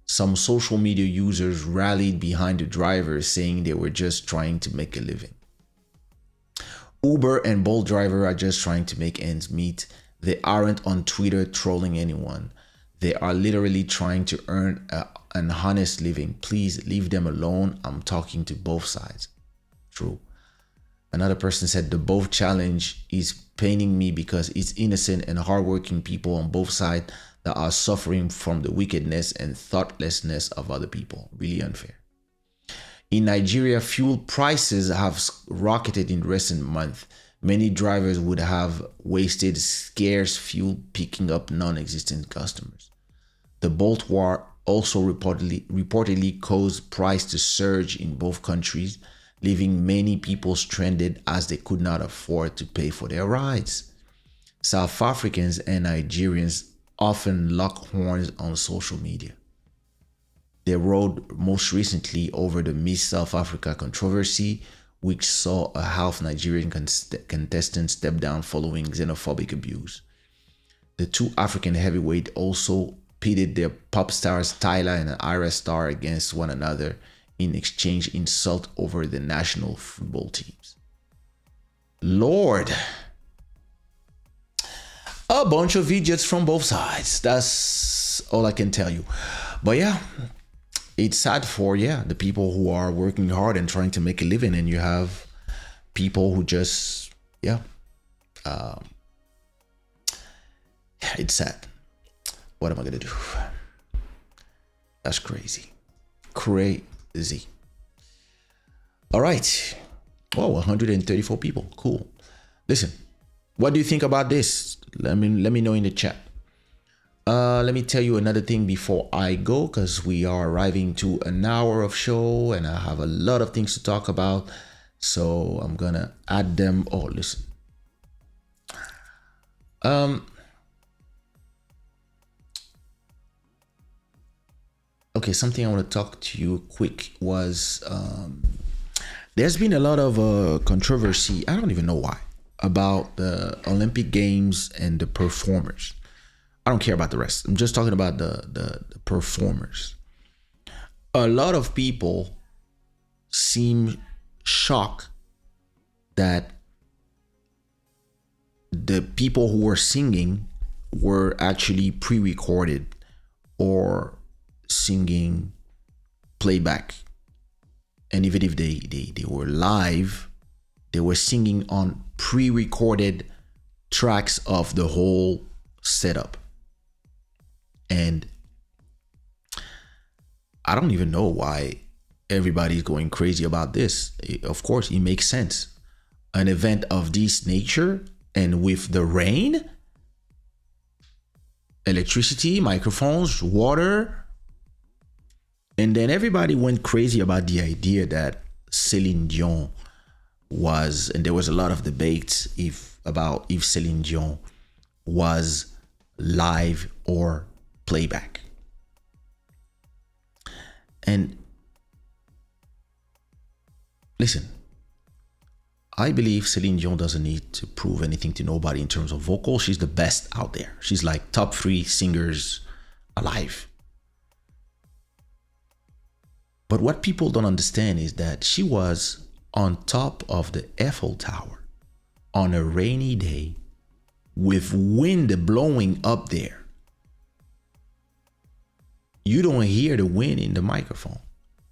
Some social media users rallied behind the drivers, saying they were just trying to make a living. Uber and Bolt driver are just trying to make ends meet. They aren't on Twitter trolling anyone. They are literally trying to earn an honest living. Please leave them alone. I'm talking to both sides. True. Another person said, "The both challenge is paining me because it's innocent and hardworking people on both sides that are suffering from the wickedness and thoughtlessness of other people. Really unfair." In Nigeria, fuel prices have rocketed in recent months. Many drivers would have wasted scarce fuel picking up non-existent customers. The Bolt war also reportedly caused price to surge in both countries, leaving many people stranded as they could not afford to pay for their rides. South Africans and Nigerians often lock horns on social media. They rode most recently over the Miss South Africa controversy, which saw a half Nigerian contestant step down following xenophobic abuse. The 2 African heavyweights also pitted their pop stars Tyler and Ira Star against one another in exchange insult over the national football teams. Lord. A bunch of idiots from both sides. That's all I can tell you. But yeah, it's sad for the people who are working hard and trying to make a living, and you have people who just it's sad. What am I gonna do? That's crazy. All right. Oh, 134 people. Cool. Listen, what do you think about this? Let me know in the chat. Let me tell you another thing before I go, because we are arriving to an hour of show and I have a lot of things to talk about. So I'm gonna add them. Oh, listen. Okay, something I want to talk to you quick was there's been a lot of controversy. I don't even know why about the Olympic Games and the performers. I don't care about the rest. I'm just talking about the performers. A lot of people seem shocked that the people who were singing were actually pre-recorded or singing playback. And even if they were live, they were singing on pre-recorded tracks of the whole setup. And I don't even know why everybody's going crazy about this. Of course, it makes sense. An event of this nature and with the rain, electricity, microphones, water, and then everybody went crazy about the idea that Celine Dion was, and there was a lot of debates if Celine Dion was live or playback. And listen, I believe Celine Dion doesn't need to prove anything to nobody in terms of vocal. She's the best out there. She's like top 3 singers alive. But what people don't understand is that she was on top of the Eiffel Tower on a rainy day with wind blowing up there. You don't hear the wind in the microphone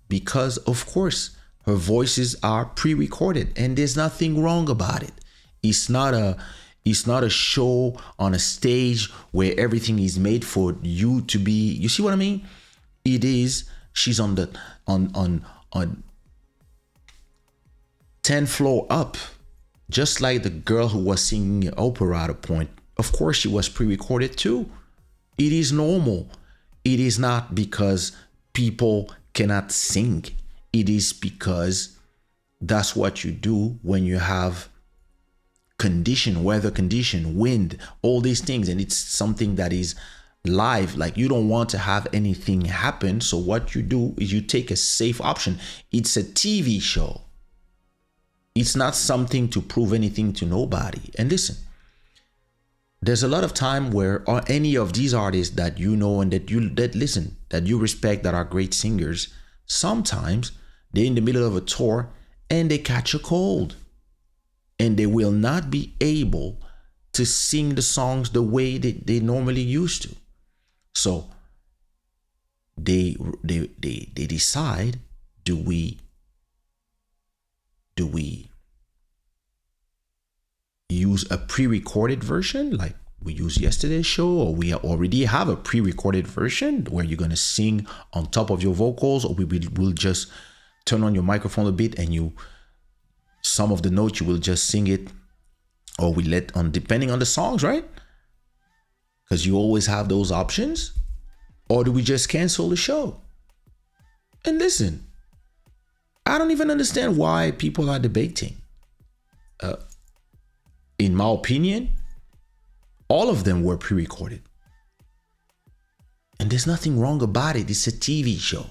because, of course, her voices are pre-recorded, and there's nothing wrong about it. It's not a show on a stage where everything is made for you to be. You see what I mean? It is. She's on 10th floor up, just like the girl who was singing opera at a point. Of course, she was pre-recorded too. It is normal. It is not because people cannot sing. It is because that's what you do when you have weather condition, wind, all these things, and it's something that is live. Like, you don't want to have anything happen, so what you do is you take a safe option. It's a TV show. It's not something to prove anything to nobody. And listen, there's a lot of time where any of these artists that you know and that you respect, that are great singers, sometimes they're in the middle of a tour and they catch a cold and they will not be able to sing the songs the way that they normally used to. So they decide, do we use a pre-recorded version like we used yesterday's show, or we already have a pre-recorded version where you're going to sing on top of your vocals, or we'll just turn on your microphone a bit and some of the notes you will just sing it, or we let on depending on the songs, right? Because you always have those options. Or do we just cancel the show? And listen, I don't even understand why people are debating. In my opinion, all of them were pre-recorded. And there's nothing wrong about it. It's a TV show.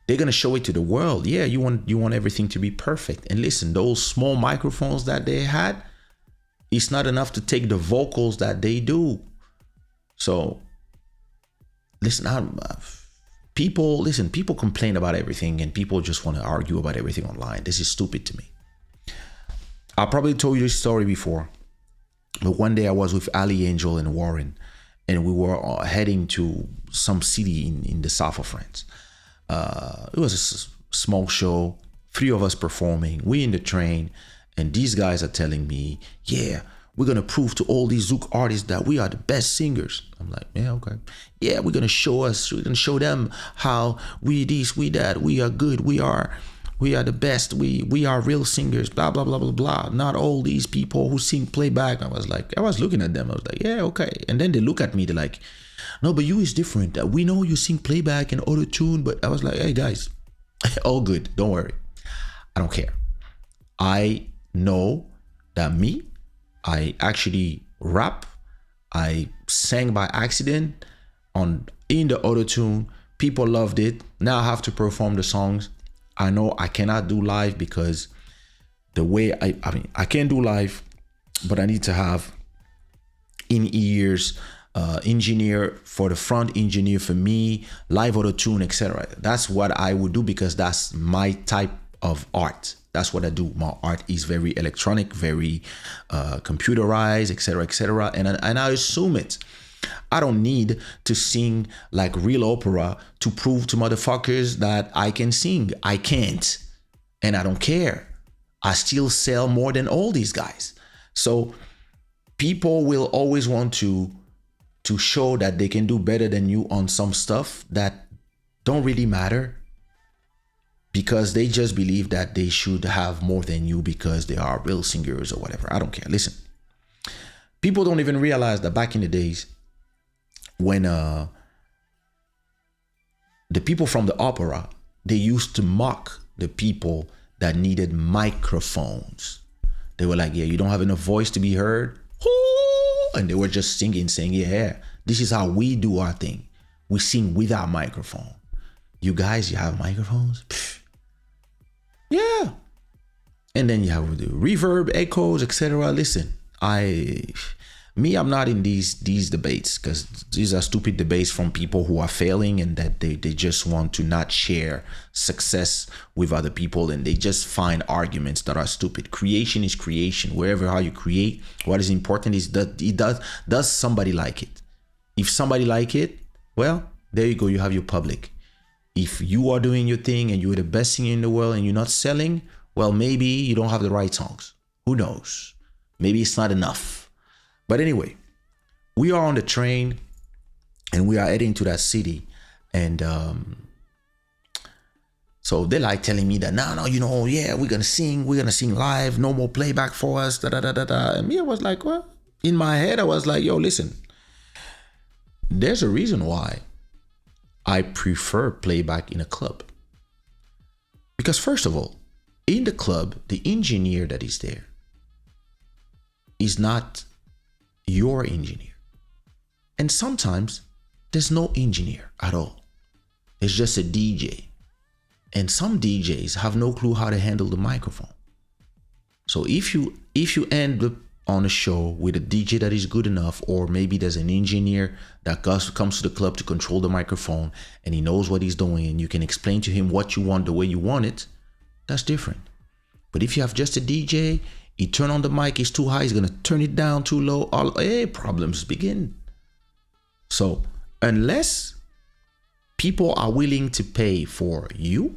They're going to show it to the world. Yeah, you want everything to be perfect. And listen, those small microphones that they had, it's not enough to take the vocals that they do. So listen, people complain about everything and people just want to argue about everything online. This is stupid to me. I probably told you this story before, but one day I was with Ali Angel and Warren, and we were heading to some city in the south of France. It was a small show, 3 of us performing. We in the train, and these guys are telling me, yeah, we're going to prove to all these Zouk artists that we are the best singers. I'm like, yeah, okay. Yeah, we're going to show them how we this, we that, we are good, we are We are the best. We are real singers. Blah blah blah blah blah. Not all these people who sing playback. I was looking at them. I was like, yeah, okay. And then they look at me. They're like, no, but you is different. We know you sing playback and auto tune, but I was like, hey guys, all good. Don't worry. I don't care. I know that I actually rap. I sang by accident in the auto tune. People loved it. Now I have to perform the songs. I know I cannot do live because the way I can do live, but I need to have in-ears, engineer for the front, engineer for me, live auto tune, etc. That's what I would do because that's my type of art. That's what I do. My art is very electronic, very computerized, etc., etc. And I assume it. I don't need to sing like real opera to prove to motherfuckers that I can sing. I can't. And I don't care. I still sell more than all these guys. So people will always want to show that they can do better than you on some stuff that don't really matter, because they just believe that they should have more than you because they are real singers or whatever. I don't care. Listen, people don't even realize that back in the days when the people from the opera, they used to mock the people that needed microphones. They were like, yeah, you don't have enough voice to be heard. And they were just singing, saying, yeah, this is how we do our thing. We sing without microphone. You guys, you have microphones? Pfft. Yeah. And then you have the reverb, echoes, etc. Listen, I'm not in these debates, because these are stupid debates from people who are failing and that they just want to not share success with other people, and they just find arguments that are stupid. Creation is creation. Wherever how you create, what is important is that does somebody like it? If somebody like it, well, there you go. You have your public. If you are doing your thing and you're the best singer in the world and you're not selling, well, maybe you don't have the right songs. Who knows? Maybe it's not enough. But anyway, we are on the train and we are heading to that city. And so they like telling me that, no, yeah, we're going to sing live, no more playback for us, da da da da da. And me, I was like, well, in my head, I was like, yo, listen, there's a reason why I prefer playback in a club. Because first of all, in the club, the engineer that is there is not your engineer. And sometimes there's no engineer at all. It's just a DJ. And some DJs have no clue how to handle the microphone. So if you end up on a show with a DJ that is good enough, or maybe there's an engineer that comes to the club to control the microphone and he knows what he's doing, and you can explain to him what you want the way you want it, that's different. But if you have just a DJ, he turn on the mic, it's too high, he's gonna turn it down too low, problems begin. So unless people are willing to pay for you,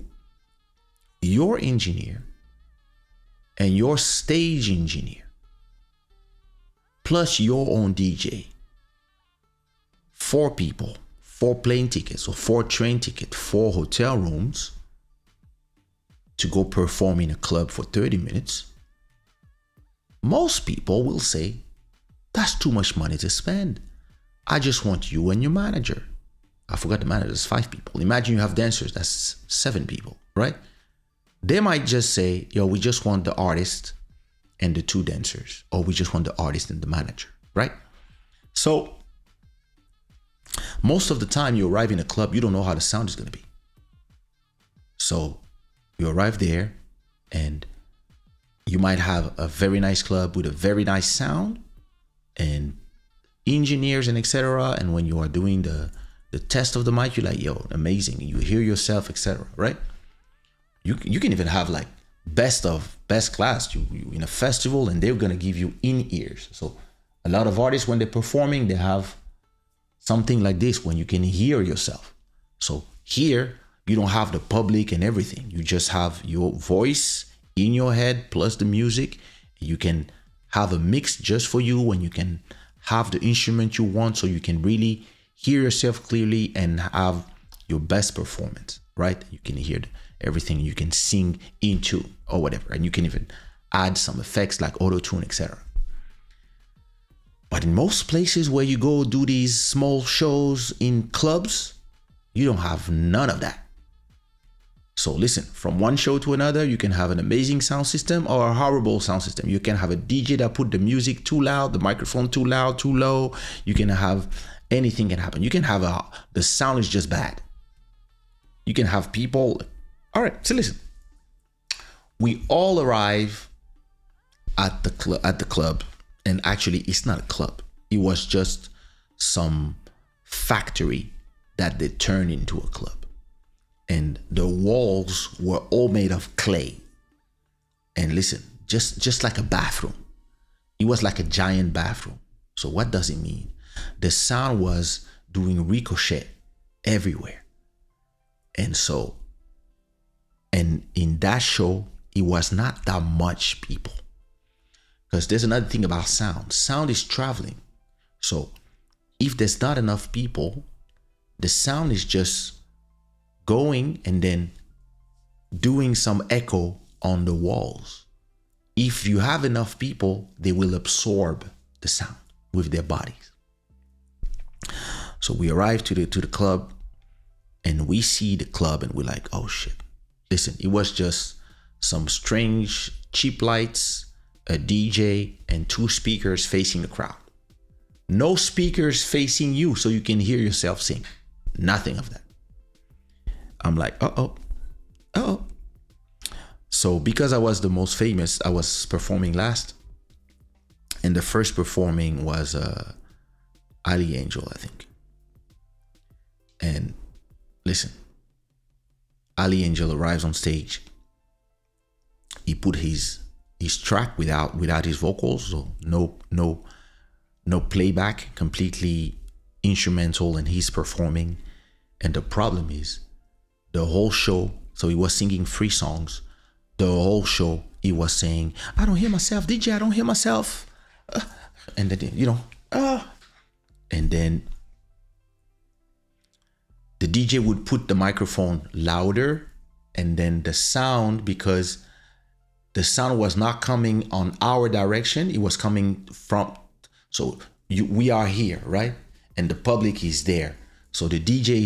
your engineer, and your stage engineer, plus your own DJ, 4 people, 4 plane tickets or 4 train tickets, 4 hotel rooms to go perform in a club for 30 minutes, most people will say, that's too much money to spend. I just want you and your manager. I forgot the manager, that's 5 people. Imagine you have dancers, that's 7 people, right? They might just say, yo, we just want the artist and the 2 dancers, or we just want the artist and the manager, right? So most of the time you arrive in a club, you don't know how the sound is going to be. So you arrive there and you might have a very nice club with a very nice sound and engineers and etc. And when you are doing the test of the mic, you're like, yo, amazing. You hear yourself, etc. Right? You can even have like best class. You in a festival and they're gonna give you in-ears. So a lot of artists, when they're performing, they have something like this when you can hear yourself. So here you don't have the public and everything. You just have your voice in your head plus the music. You can have a mix just for you, and you can have the instrument you want so you can really hear yourself clearly and have your best performance, right? You can hear everything you can sing into or whatever. And you can even add some effects like auto-tune, etc. But in most places where you go do these small shows in clubs, you don't have none of that. So listen, from one show to another, you can have an amazing sound system or a horrible sound system. You can have a DJ that put the music too loud, the microphone too loud, too low. You can have anything can happen. You can have the sound is just bad. You can have people. All right, so listen. We all arrive at the club, and actually it's not a club. It was just some factory that they turned into a club. And the walls were all made of clay. And listen, just like a bathroom. It was like a giant bathroom. So what does it mean? The sound was doing ricochet everywhere. And in that show, it was not that much people. Because there's another thing about sound. Sound is traveling. So if there's not enough people, the sound is just going and then doing some echo on the walls. If you have enough people, they will absorb the sound with their bodies. So we arrive to the club, and we see the club, and we're like, oh shit. Listen, it was just some strange cheap lights, a DJ, and 2 speakers facing the crowd. No speakers facing you so you can hear yourself sing. Nothing of that. I'm like, uh-oh. So because I was the most famous, I was performing last. And the first performing was Ali Angel, I think. And listen, Ali Angel arrives on stage. He put his track without his vocals, so no playback, completely instrumental, and he's performing. And the problem is, the whole show, so he was singing 3 songs. The whole show, he was saying, I don't hear myself, DJ, I don't hear myself. And then, and then the DJ would put the microphone louder, and then the sound, because the sound was not coming on our direction, it was coming from, so we are here, right? And the public is there. So the DJ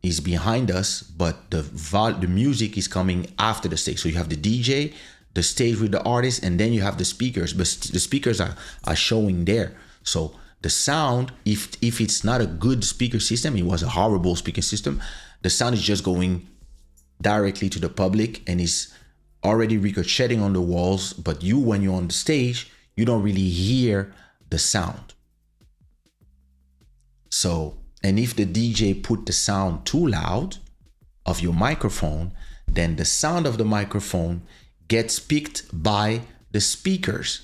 is behind us, but the music is coming after the stage. So you have the DJ, the stage with the artist, and then you have the speakers, but the speakers are showing there. So the sound, if it's not a good speaker system, it was a horrible speaker system, the sound is just going directly to the public and is already ricocheting on the walls. But when you're on the stage, you don't really hear the sound. So, and if the DJ put the sound too loud of your microphone, then the sound of the microphone gets picked by the speakers,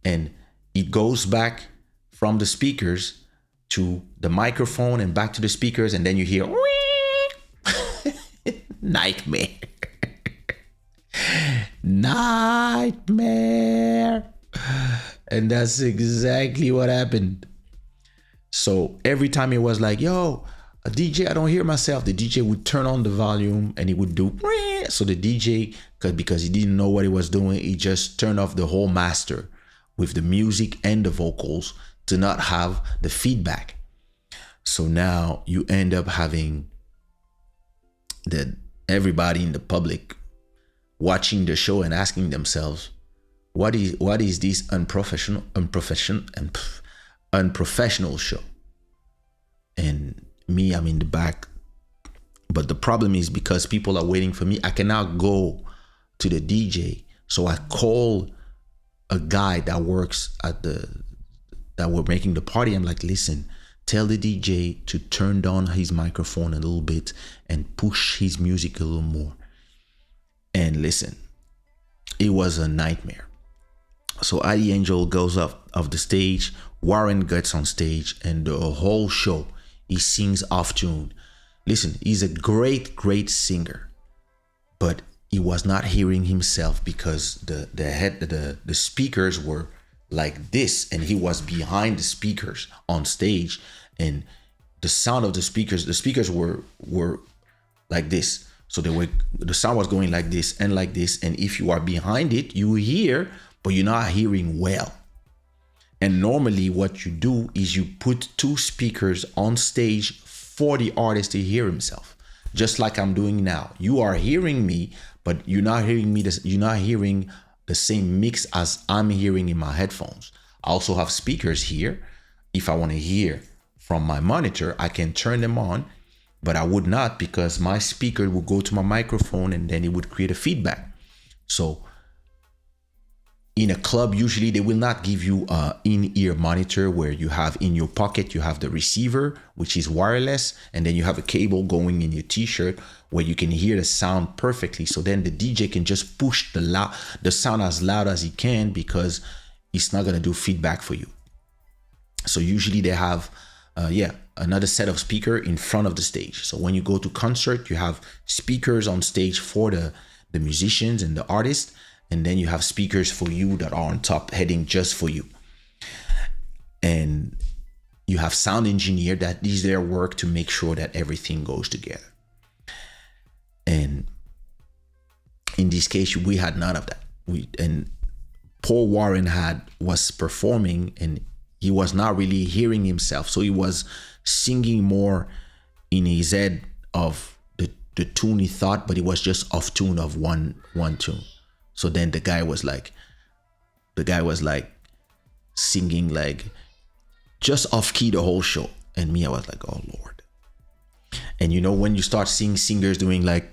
and it goes back from the speakers to the microphone and back to the speakers, and then you hear nightmare. Nightmare. And that's exactly what happened. So every time it was like, yo, a DJ, I don't hear myself, the DJ would turn on the volume and he would do. So the DJ, because he didn't know what he was doing, he just turned off the whole master with the music and the vocals to not have the feedback. So now you end up having everybody in the public watching the show and asking themselves, what is this unprofessional show? And me, I'm in the back. But the problem is, because people are waiting for me, I cannot go to the DJ. So I call a guy that works that we're making the party. I'm like, listen, tell the DJ to turn down his microphone a little bit and push his music a little more. And listen, it was a nightmare. So Ali Angel goes up of the stage, Warren gets on stage, and the whole show he sings off tune. Listen, he's a great singer, but he was not hearing himself because the speakers were like this, and he was behind the speakers on stage, and the sound of the speakers were like this. So the sound was going like this and like this. And if you are behind it, you hear, but you're not hearing well. And normally what you do is you put 2 speakers on stage for the artist to hear himself. Just like I'm doing now. You are hearing me, but you're not hearing me. You're not hearing the same mix as I'm hearing in my headphones. I also have speakers here. If I want to hear from my monitor, I can turn them on, but I would not, because my speaker will go to my microphone and then it would create a feedback. So in a club, usually they will not give you an in-ear monitor where you have in your pocket, you have the receiver, which is wireless, and then you have a cable going in your t-shirt where you can hear the sound perfectly. So then the DJ can just push the sound as loud as he can, because it's not going to do feedback for you. So usually they have, another set of speaker in front of the stage. So when you go to concert, you have speakers on stage for the musicians and the artists. And then you have speakers for you that are on top heading just for you. And you have sound engineer that is their work to make sure that everything goes together. And in this case, we had none of that. And Paul Warren was performing and he was not really hearing himself. So he was singing more in his head of the tune he thought, but he was just off tune of one tune. So then the guy was like singing like just off key the whole show. And me, I was like, oh Lord. And you know, when you start seeing singers doing like,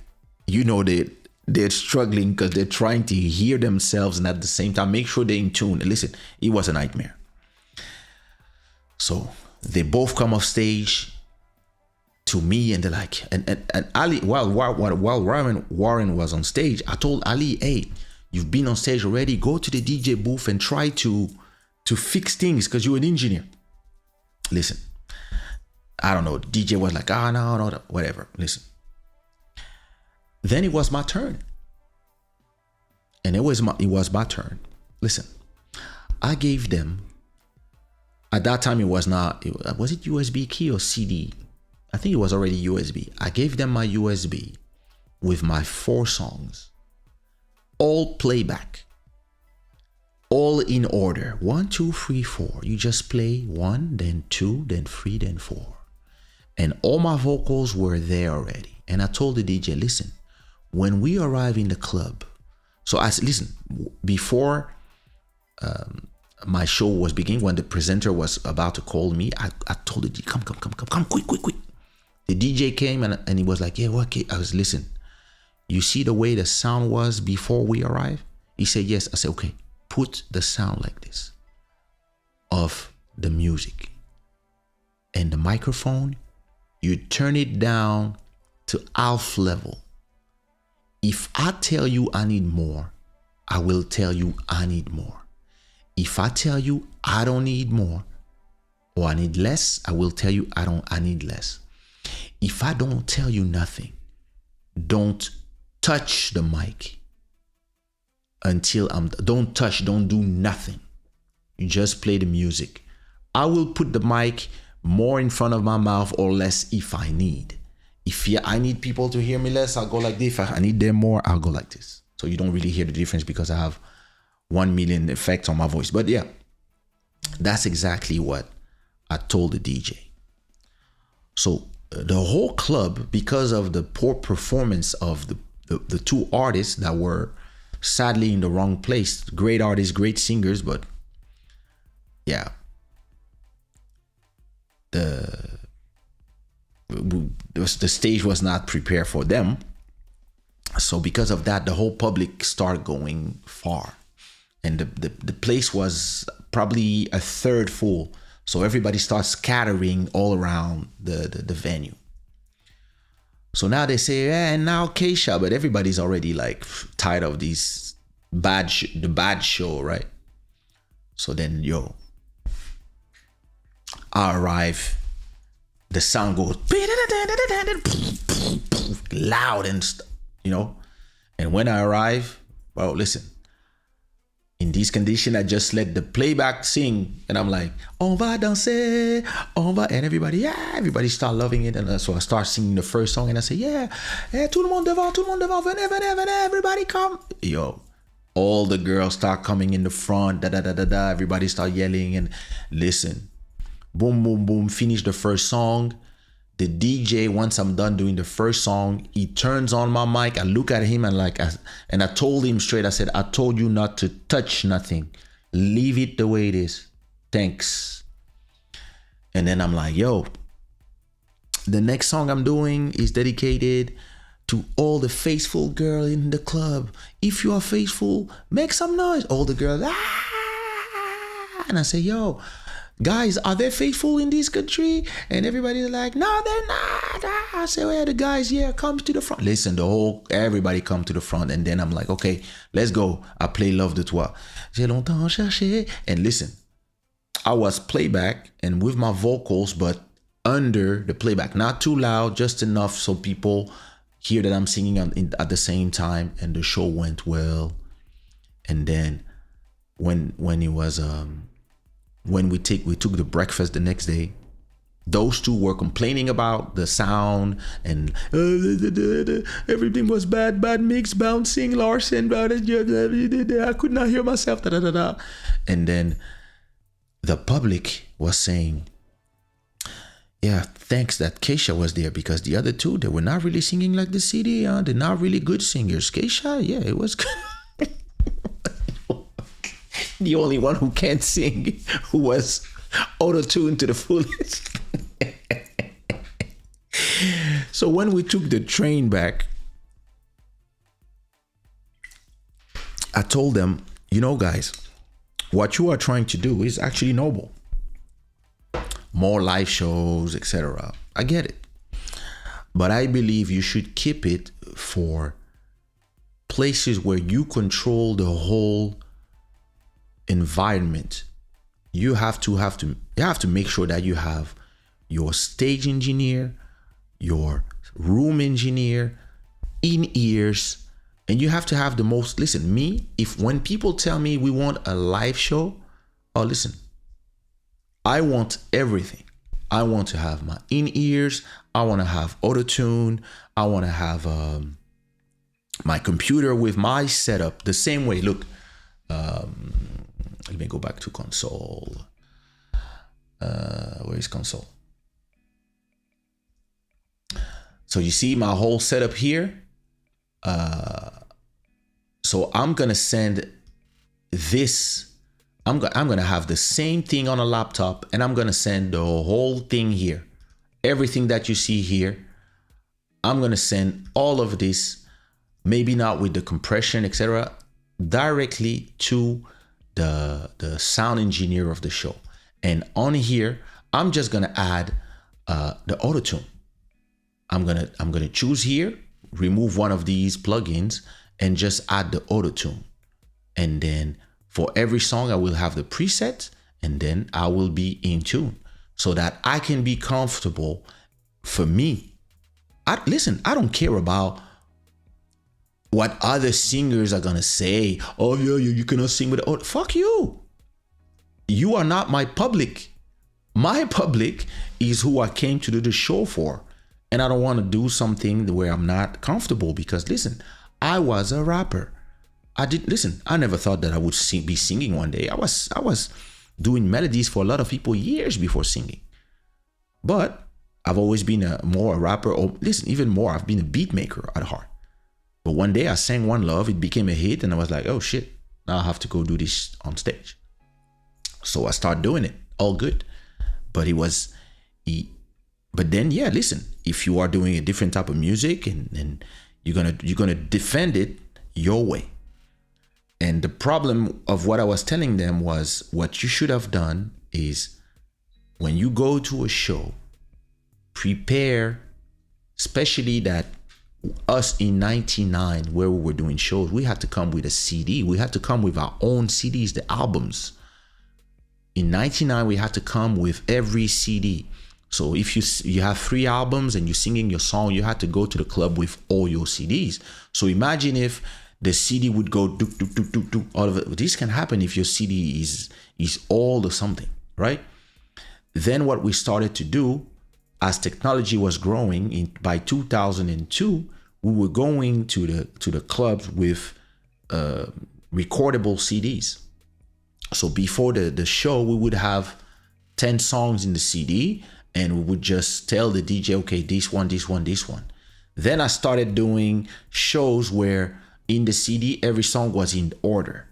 you know, they're struggling because they're trying to hear themselves and at the same time make sure they're in tune. And listen, it was a nightmare. So they both come off stage to me and they're like, and Ali, while Warren was on stage, I told Ali, hey, you've been on stage already. Go to the DJ booth and try to fix things because you're an engineer. Listen, I don't know. DJ was like, no, whatever. Listen. Then it was my turn. And it was my turn. Listen, I gave them, at that time it was it USB key or CD? I think it was already USB. I gave them my USB with my 4 songs. All playback, all in order. 1, 2, 3, 4. You just play 1, then 2, then 3, then 4. And all my vocals were there already. And I told the DJ, listen, when we arrive in the club, so I said, listen, before my show was beginning, when the presenter was about to call me, I told the DJ, come, quick. The DJ came and he was like, yeah, okay. I was, listen, you see the way the sound was before we arrived? He said, yes. I said, okay, put the sound like this of the music. And the microphone, you turn it down to half level. If I tell you I need more, I will tell you I need more. If I tell you I don't need more or I need less, I will tell you I need less. If I don't tell you nothing, don't touch the mic until don't do nothing. You just play the music. I will put the mic more in front of my mouth or less if I need. If I need people to hear me less, I'll go like this. If I need them more, I'll go like this. So you don't really hear the difference because I have 1 million effects on my voice. But yeah, that's exactly what I told the DJ. So the whole club, because of the poor performance of the 2 artists that were sadly in the wrong place, great artists, great singers, but yeah, the stage was not prepared for them. So because of that, the whole public started going far, and the place was probably a third full. So everybody starts scattering all around the venue. So now they say, and now Kaysha, but everybody's already like tired of these the bad show, right? So then, I arrive, the sound goes loud and and when I arrive, well, listen, In this condition, I just let the playback sing, and I'm like, "On va danser, on va," and everybody start loving it, and so I start singing the first song, and I say, "Yeah, tout le monde devant, venez, venez, venez, everybody come." Yo, all the girls start coming in the front, da da da da da. Everybody start yelling, and listen, boom, boom, boom. Finish the first song. The DJ, once I'm done doing the first song, he turns on my mic. I look at him and I told him straight, I said, "I told you not to touch nothing. Leave it the way it is. Thanks." And then I'm like, yo, the next song I'm doing is dedicated to all the faithful girl in the club. If you are faithful, make some noise. All the girls, ah! And I say, yo, guys, are they faithful in this country? And everybody's like, no, they're not. I say, well, the guys, yeah, come to the front. Listen, everybody come to the front. And then I'm like, okay, let's go. I play Love de Toi. J'ai longtemps cherché. And listen, I was playback and with my vocals, but under the playback, not too loud, just enough so people hear that I'm singing at the same time. And the show went well. And then when it was when we took the breakfast the next day, those two were complaining about the sound and everything was bad mix, bouncing, Larson, I could not hear myself, da, da, da, da. And then the public was saying, yeah, thanks that Kaysha was there, because the other two, they were not really singing like the CD, they're not really good singers. Kaysha, yeah, it was good. The only one who can't sing, who was auto-tuned to the fullest. So when we took the train back, I told them, you know, guys, what you are trying to do is actually noble. More live shows, etc. I get it. But I believe you should keep it for places where you control the whole environment. You have to make sure that you have your stage engineer, your room engineer, in-ears, and you have to have the most. Listen, when people tell me we want a live show, oh, listen, I want everything. I want to have my in-ears, I want to have auto-tune, I want to have my computer with my setup the same way. Look, let me go back to console. Where is console? So you see my whole setup here. So I'm gonna send this. I'm gonna have the same thing on a laptop, and I'm gonna send the whole thing here. Everything that you see here, I'm gonna send all of this, maybe not with the compression, etc., directly to the sound engineer of the show. And on here, I'm just gonna add the auto-tune. I'm gonna choose here, remove one of these plugins, and just add the auto-tune. And then for every song, I will have the preset, and then I will be in tune so that I can be comfortable. For me, listen, I don't care about what other singers are gonna say. Oh yeah, you cannot sing with the fuck you. You are not my public. My public is who I came to do the show for. And I don't want to do something where I'm not comfortable, because listen, I was a rapper. I never thought that I would be singing one day. I was doing melodies for a lot of people years before singing. But I've always been more a rapper, or listen, even more, I've been a beat maker at heart. But one day I sang One Love, it became a hit, and I was like, oh shit, now I have to go do this on stage. So I started doing it, all good. But but then, yeah, listen, if you are doing a different type of music, and you're gonna defend it your way. And the problem of what I was telling them was, what you should have done is, when you go to a show, prepare, especially that us in 99, where we were doing shows, we had to come with a CD. We had to come with our own CDs, the albums. In 99, we had to come with every CD. So if you have 3 albums and you're singing your song, you had to go to the club with all your CDs. So imagine if the CD would go duk, duk, duk, duk, duk, all of it. This can happen if your CD is old or something, right? Then what we started to do, as technology was growing, by 2002, we were going to the clubs with recordable CDs. So before the show, we would have 10 songs in the CD, and we would just tell the DJ, okay, this one, this one, this one. Then I started doing shows where in the CD, every song was in order.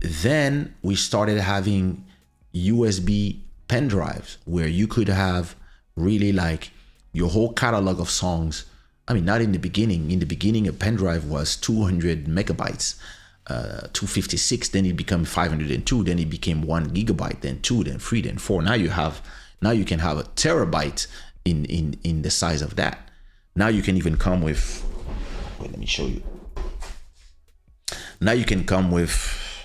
Then we started having USB pen drives where you could have really like your whole catalog of songs. I mean, not in the beginning. In the beginning, a pen drive was 200 megabytes, 256. Then it became 502. Then it became 1 gigabyte. Then 2. Then 3. Then 4. Now you can have a terabyte in the size of that. Now you can even come with. Wait, let me show you. Now you can come with.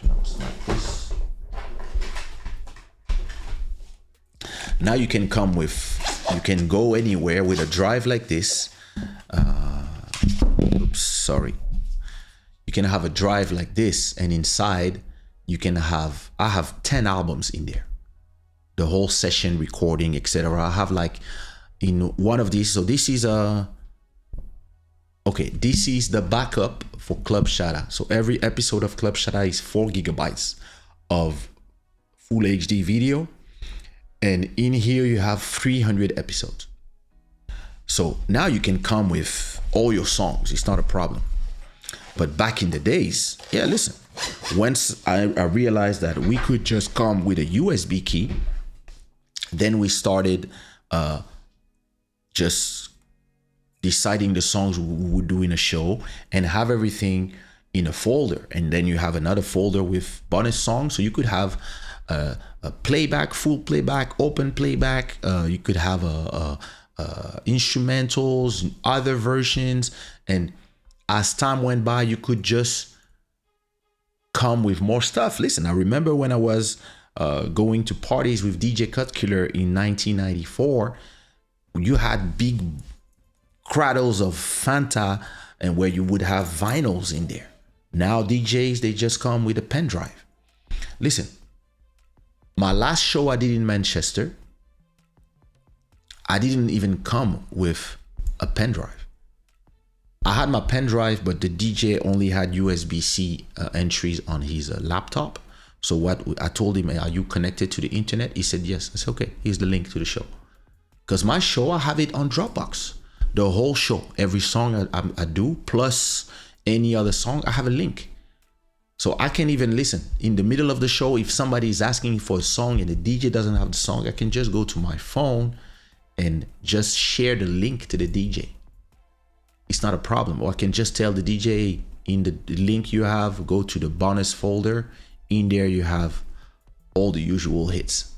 No, it's not this. Now you can come with. You can go anywhere with a drive like this. Oops, sorry. You can have a drive like this, and inside you can have. I have 10 albums in there. The whole session recording, etc. I have like in one of these. So this is a. Okay, this is the backup for Club Shada. So every episode of Club Shada is 4 gigabytes of full HD video. And in here you have 300 episodes. So now you can come with all your songs. It's not a problem. But back in the days, yeah, listen. Once I realized that we could just come with a USB key, then we started just deciding the songs we would do in a show and have everything in a folder. And then you have another folder with bonus songs. So you could have a playback, full playback, open playback. You could have instrumentals, other versions. And as time went by, you could just come with more stuff. Listen, I remember when I was going to parties with DJ Cut Killer in 1994, you had big cradles of Fanta and where you would have vinyls in there. Now DJs, they just come with a pen drive. Listen, my last show I did in Manchester, I didn't even come with a pen drive. I had my pen drive, but the DJ only had USB-C entries on his laptop. So what I told him, are you connected to the internet? He said, yes. I said, okay, here's the link to the show. Because my show, I have it on Dropbox. The whole show, every song I do, plus any other song, I have a link. So I can even listen in the middle of the show. If somebody is asking for a song and the DJ doesn't have the song, I can just go to my phone and just share the link to the DJ. It's not a problem. Or I can just tell the DJ, in the link you have, go to the bonus folder. In there you have all the usual hits.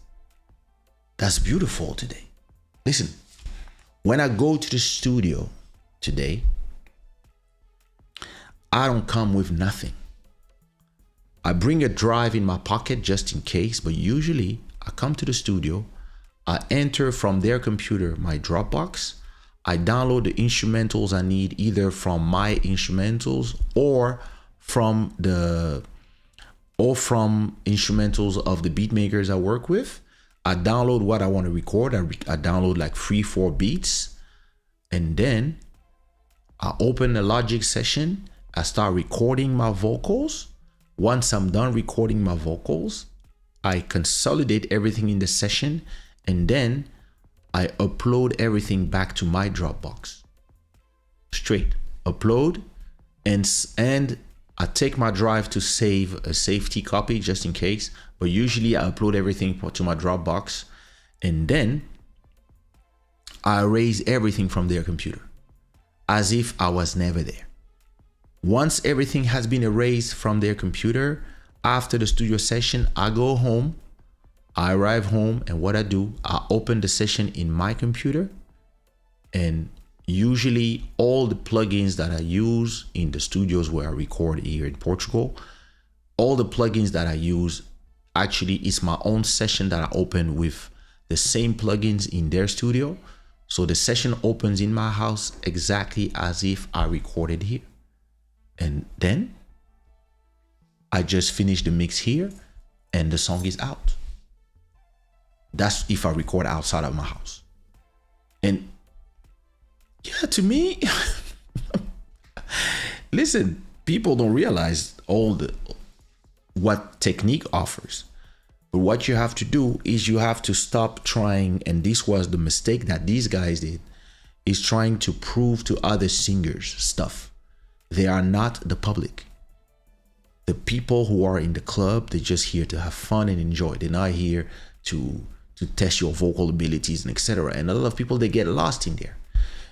That's beautiful today. Listen, when I go to the studio today, I don't come with nothing. I bring a drive in my pocket just in case, but usually I come to the studio, I enter from their computer my Dropbox, I download the instrumentals I need either from my instrumentals or from instrumentals of the beat makers I work with. I download what I want to record. I download like 3-4 beats, and then I open a Logic session. I start recording my vocals. Once I'm done recording my vocals, I consolidate everything in the session, and then I upload everything back to my Dropbox. Straight upload, and I take my drive to save a safety copy just in case, but usually I upload everything to my Dropbox, and then I erase everything from their computer as if I was never there. Once everything has been erased from their computer, after the studio session, I go home, I arrive home, and what I do, I open the session in my computer, and usually all the plugins that I use in the studios where I record here in Portugal, all the plugins that I use, actually it's my own session that I open with the same plugins in their studio. So the session opens in my house exactly as if I recorded here. And then I just finished the mix here and the song is out. That's if I record outside of my house. And yeah, to me, listen, people don't realize what technique offers. But what you have to do is you have to stop trying, and this was the mistake that these guys did, is trying to prove to other singers stuff. They are not the public. The people who are in the club, they're just here to have fun and enjoy. They're not here to test your vocal abilities and etc. And a lot of people, they get lost in there.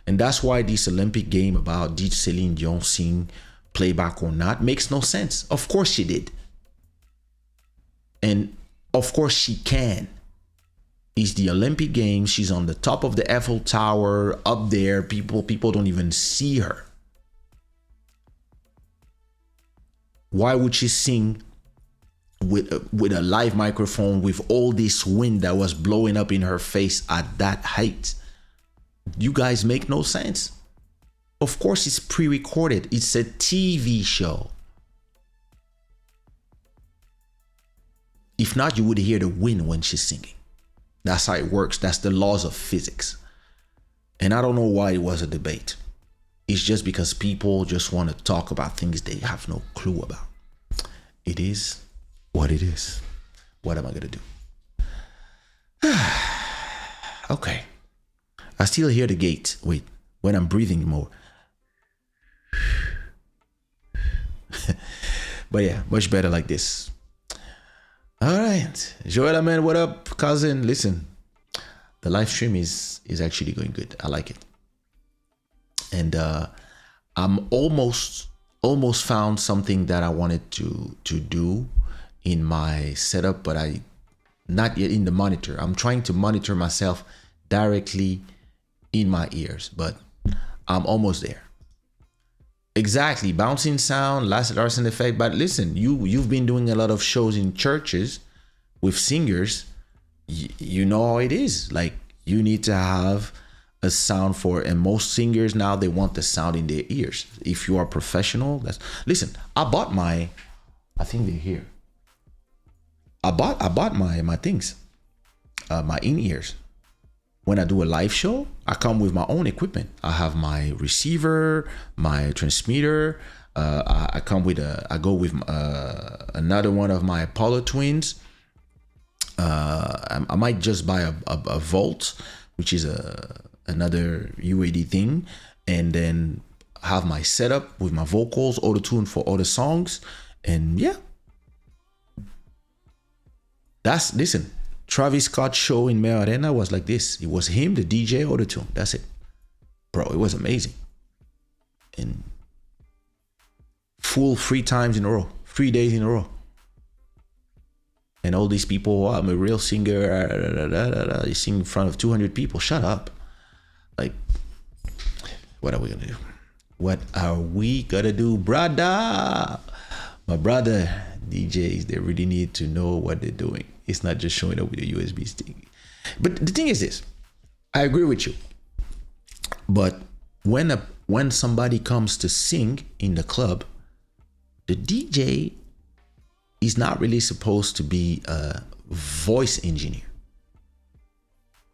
And that's why this Olympic game about did Celine Dion sing playback or not makes no sense. Of course she did. And of course she can. It's the Olympic Games. She's on the top of the Eiffel Tower up there. People don't even see her. Why would she sing with a live microphone with all this wind that was blowing up in her face at that height? You guys make no sense. Of course it's pre-recorded. It's a TV show. If not, you would hear the wind when she's singing. That's how it works. That's the laws of physics. And I don't know why it was a debate. It's just because people just want to talk about things they have no clue about. It is what it is. What am I going to do? Okay. I still hear the gate. Wait, when I'm breathing more. But yeah, much better like this. All right. Joel, man, what up, cousin? Listen, the live stream is actually going good. I like it. And I'm almost found something that I wanted to do in my setup, but I not yet in the monitor. I'm trying to monitor myself directly in my ears, but I'm almost there. Exactly, bouncing sound, Larsen effect. But listen, you've been doing a lot of shows in churches with singers. You know how it is. Like, you need to have a sound for, and most singers now, they want the sound in their ears. If you are professional, listen. I think they're here. I bought my things, my in-ears. When I do a live show, I come with my own equipment. I have my receiver, my transmitter. I go with another one of my Apollo twins. I might just buy a Volt, which is another UAD thing, and then have my setup with my vocals, auto-tune for all the songs, and yeah. Listen. Travis Scott's show in Mayo Arena was like this. It was him, the DJ, auto-tune. That's it. Bro, it was amazing. And full 3 times in a row. 3 days in a row. And all these people, I'm a real singer. You sing in front of 200 people. Shut up. Like, what are we going to do? What are we going to do, brother? My brother, DJs, they really need to know what they're doing. It's not just showing up with a USB stick. But the thing is this, I agree with you. But when somebody comes to sing in the club, the DJ is not really supposed to be a voice engineer.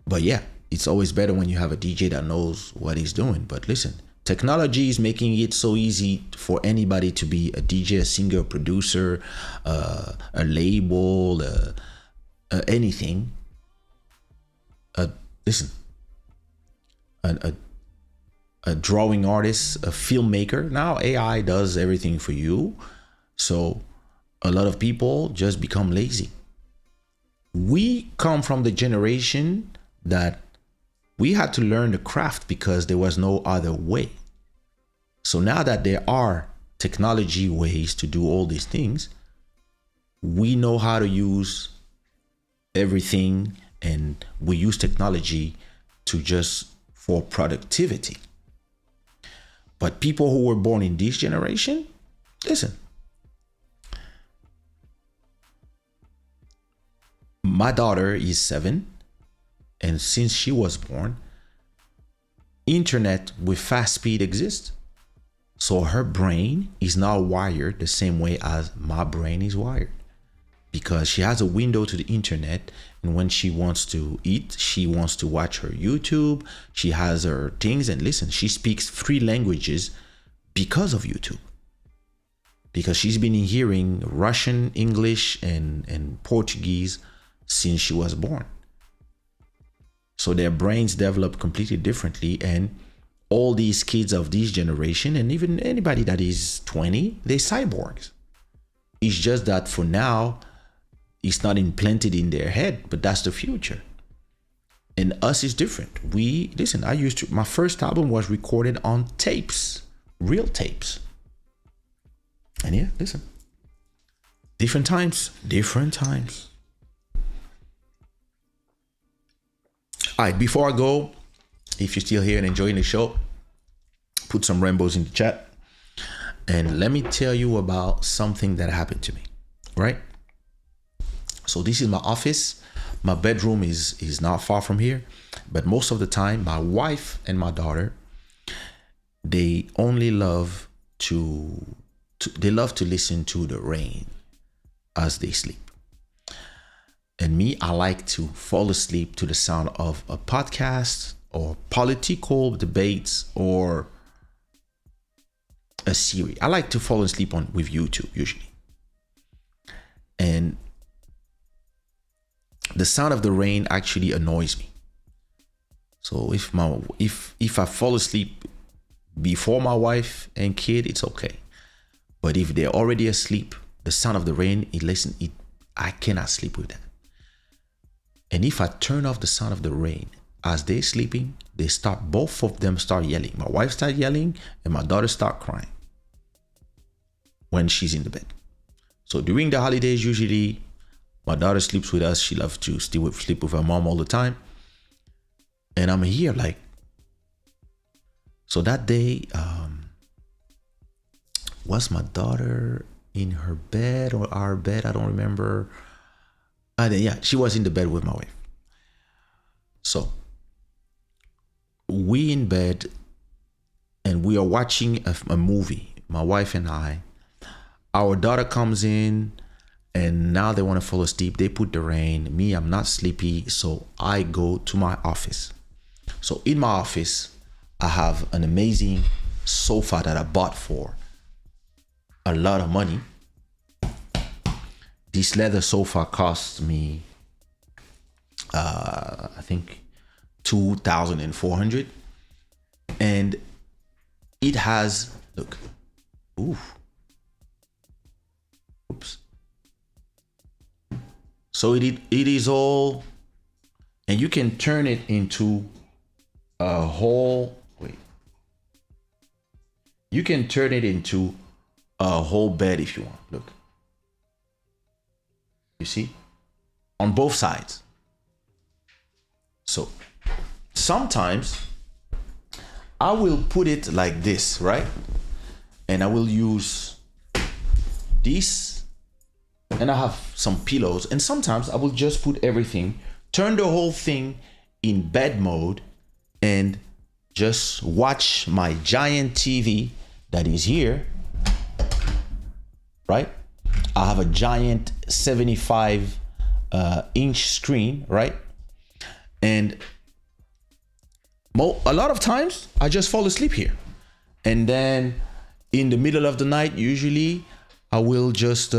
But yeah, it's always better when you have a DJ that knows what he's doing. But listen, technology is making it so easy for anybody to be a DJ, a singer, a producer, a label, anything. Listen, a drawing artist, a filmmaker. Now AI does everything for you. So a lot of people just become lazy. We come from the generation that we had to learn the craft because there was no other way. So now that there are technology ways to do all these things, we know how to use everything, and we use technology for productivity. But people who were born in this generation, listen, my daughter is 7, and since she was born, internet with fast speed exists. So her brain is not wired the same way as my brain is wired, because she has a window to the internet, and when she wants to eat, she wants to watch her YouTube. She has her things, and listen, she speaks 3 languages because of YouTube, because she's been hearing Russian, English, and Portuguese since she was born. So their brains develop completely differently, and all these kids of this generation, and even anybody that is 20, they're cyborgs. It's just that for now, it's not implanted in their head, but that's the future. And us is different. Listen, my first album was recorded on tapes, real tapes. And yeah, listen, different times. All right, before I go, if you're still here and enjoying the show, put some rainbows in the chat. And let me tell you about something that happened to me, right? So this is my office. My bedroom is not far from here. But most of the time, my wife and my daughter, they only love to listen to the rain as they sleep. And me, I like to fall asleep to the sound of a podcast or political debates or a series. I like to fall asleep with YouTube usually. And the sound of the rain actually annoys me. So if I fall asleep before my wife and kid, it's okay. But if they're already asleep, the sound of the rain, I cannot sleep with that. And if I turn off the sound of the rain as they're sleeping, both of them start yelling. My wife starts yelling and my daughter starts crying when she's in the bed. So during the holidays, usually my daughter sleeps with us. She loves to sleep with her mom all the time. And I'm here so that day, was my daughter in her bed or our bed? I don't remember. She was in the bed with my wife. So we in bed and we are watching a movie, my wife and I. Our daughter comes in and now they want to fall asleep. They put the rain. Me, I'm not sleepy, so I go to my office. So in my office, I have an amazing sofa that I bought for a lot of money. This leather sofa cost me, I think, $2,400, and it has oops. So it is all, and you can turn it into a whole. You can turn it into a whole bed if you want. Look. You see? On both sides. So sometimes I will put it like this, right? And I will use this, and I have some pillows, and sometimes I will just put everything, turn the whole thing in bed mode, and just watch my giant TV that is here, right? I have a giant 75 inch screen, right? And a lot of times I just fall asleep here. And then in the middle of the night, usually I will just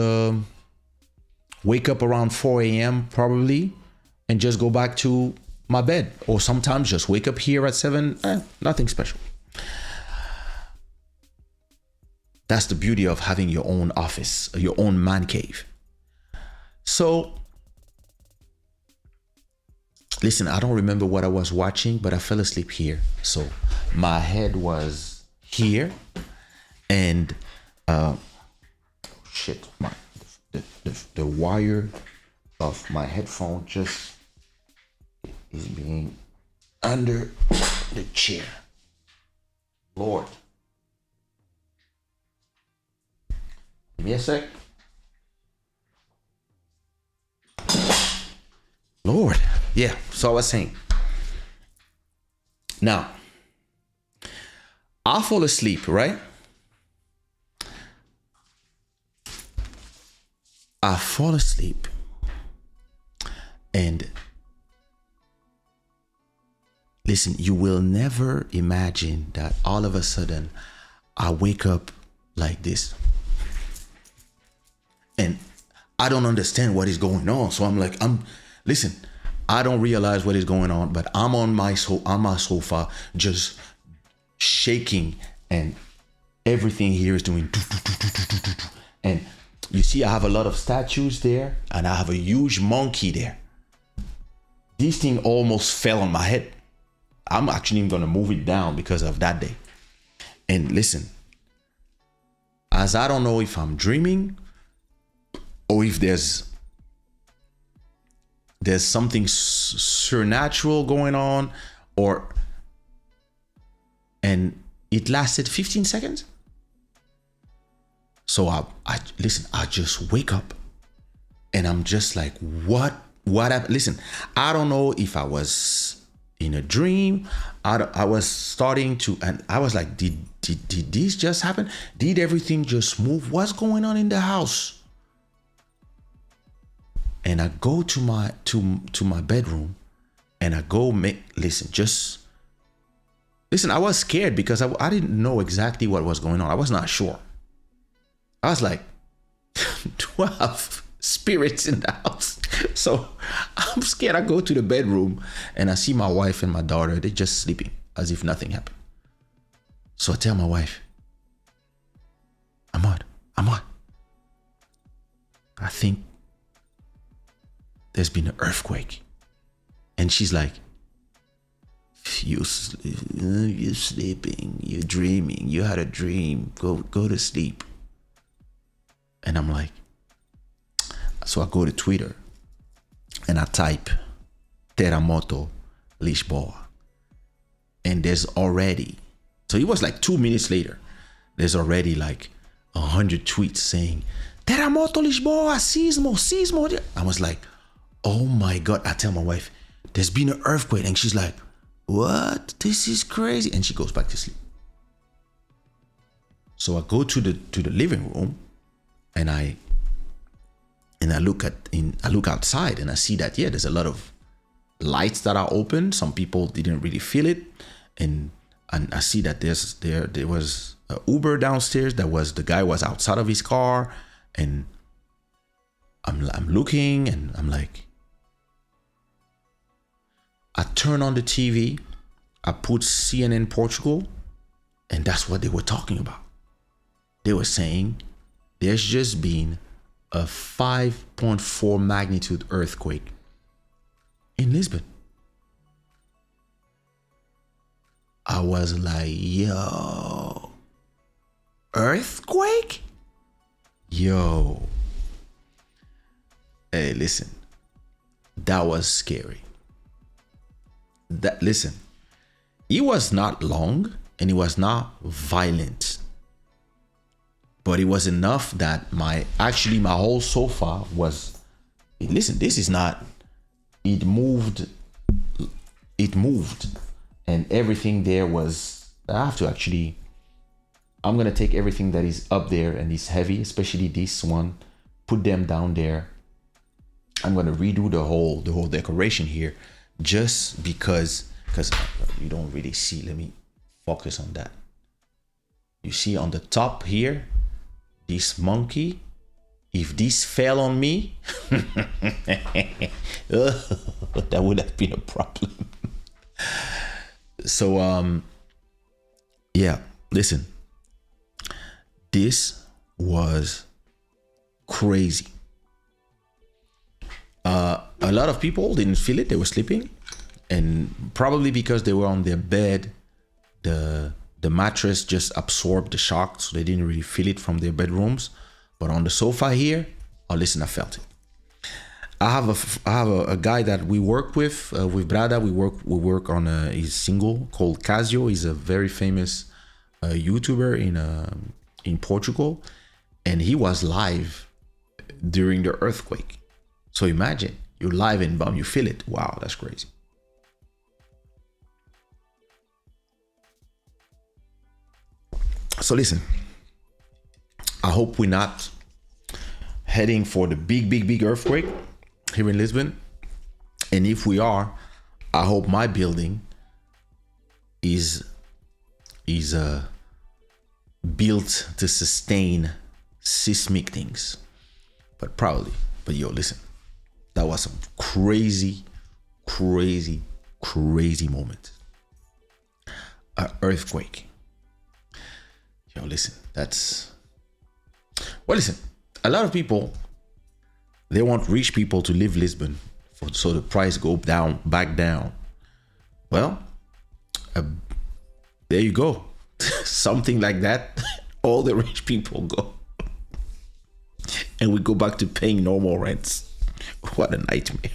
wake up around 4 a.m. probably and just go back to my bed. Or sometimes just wake up here at 7, nothing special. That's the beauty of having your own office, your own man cave. So, listen, I don't remember what I was watching, but I fell asleep here. So my head was here, and the wire of my headphone just is being under the chair. Lord. Give me a sec. Lord. Yeah, so I was saying. Now, I fall asleep, right? I fall asleep, and listen, you will never imagine that all of a sudden I wake up like this. And I don't understand what is going on. So I'm like, listen, I don't realize what is going on, but I'm on my sofa just shaking, and everything here is doing. And you see, I have a lot of statues there, and I have a huge monkey there. This thing almost fell on my head. I'm actually going to move it down because of that day. And listen, as I don't know if I'm dreaming or if there's something supernatural going on, and it lasted 15 seconds. So I listen, I just wake up and I'm just like, what happened? Listen, I don't know if I was in a dream. I was starting to, and I was like, did this just happen? Did everything just move? What's going on in the house? And I go to my bedroom, and I go listen. I was scared because I didn't know exactly what was going on. I was not sure. I was like, 12 spirits in the house. So I'm scared. I go to the bedroom and I see my wife and my daughter. They're just sleeping as if nothing happened. So I tell my wife, I'm on. I think there's been an earthquake. And she's like, you're sleeping, you're dreaming, you had a dream, go to sleep. And I'm like, so I go to Twitter and I type terremoto Lisboa, and there's already, so it was like 2 minutes later, there's already like 100 tweets saying terremoto Lisboa, sismo. I was like, oh my God. I tell my wife, there's been an earthquake, and she's like, what? This is crazy. And she goes back to sleep. So I go to the living room, and I look outside, and I see that there's a lot of lights that are open. Some people didn't really feel it, and I see that there was an Uber downstairs. The guy was outside of his car, and I'm looking, and I'm like, I turn on the TV, I put CNN Portugal, and that's what they were talking about. They were saying there's just been a 5.4 magnitude earthquake in Lisbon. I was like, yo, earthquake? Yo. Hey, listen, that was scary. Listen, it was not long and it was not violent, but it was enough that my whole sofa was, listen, this is not, it moved, and everything there was, I'm going to take everything that is up there and is heavy, especially this one, put them down there. I'm going to redo the whole decoration here, just because you don't really see. Let me focus on that. You see on the top here, this monkey, if this fell on me, that would have been a problem. So, listen, this was crazy. A lot of people didn't feel it. They were sleeping, and probably because they were on their bed, the mattress just absorbed the shock, so they didn't really feel it from their bedrooms. But on the sofa here, I felt it. I have a guy that we work with Brada. We work on his single called Kaysha. He's a very famous YouTuber in Portugal, and he was live during the earthquake. So imagine, you're live and you feel it. Wow, that's crazy. So listen, I hope we're not heading for the big earthquake here in Lisbon. And if we are, I hope my building is built to sustain seismic things. But probably. But yo, listen, that was some crazy moment. An earthquake. Yo, listen, listen, a lot of people, they want rich people to leave Lisbon so the price go back down. Well, there you go. Something like that. All the rich people go. And we go back to paying normal rents. What a nightmare.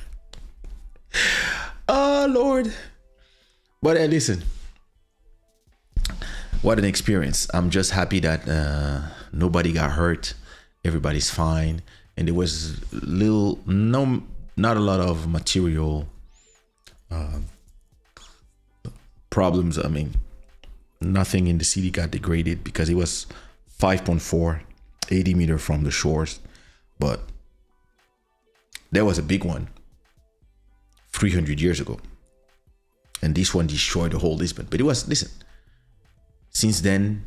Oh, Lord. But listen, what an experience. I'm just happy that nobody got hurt. Everybody's fine. And there was not a lot of material problems. I mean, nothing in the city got degraded because it was 5.4, 80 meters from the shores. But there was a big one 300 years ago. And this one destroyed the whole Lisbon. But it was, listen, since then,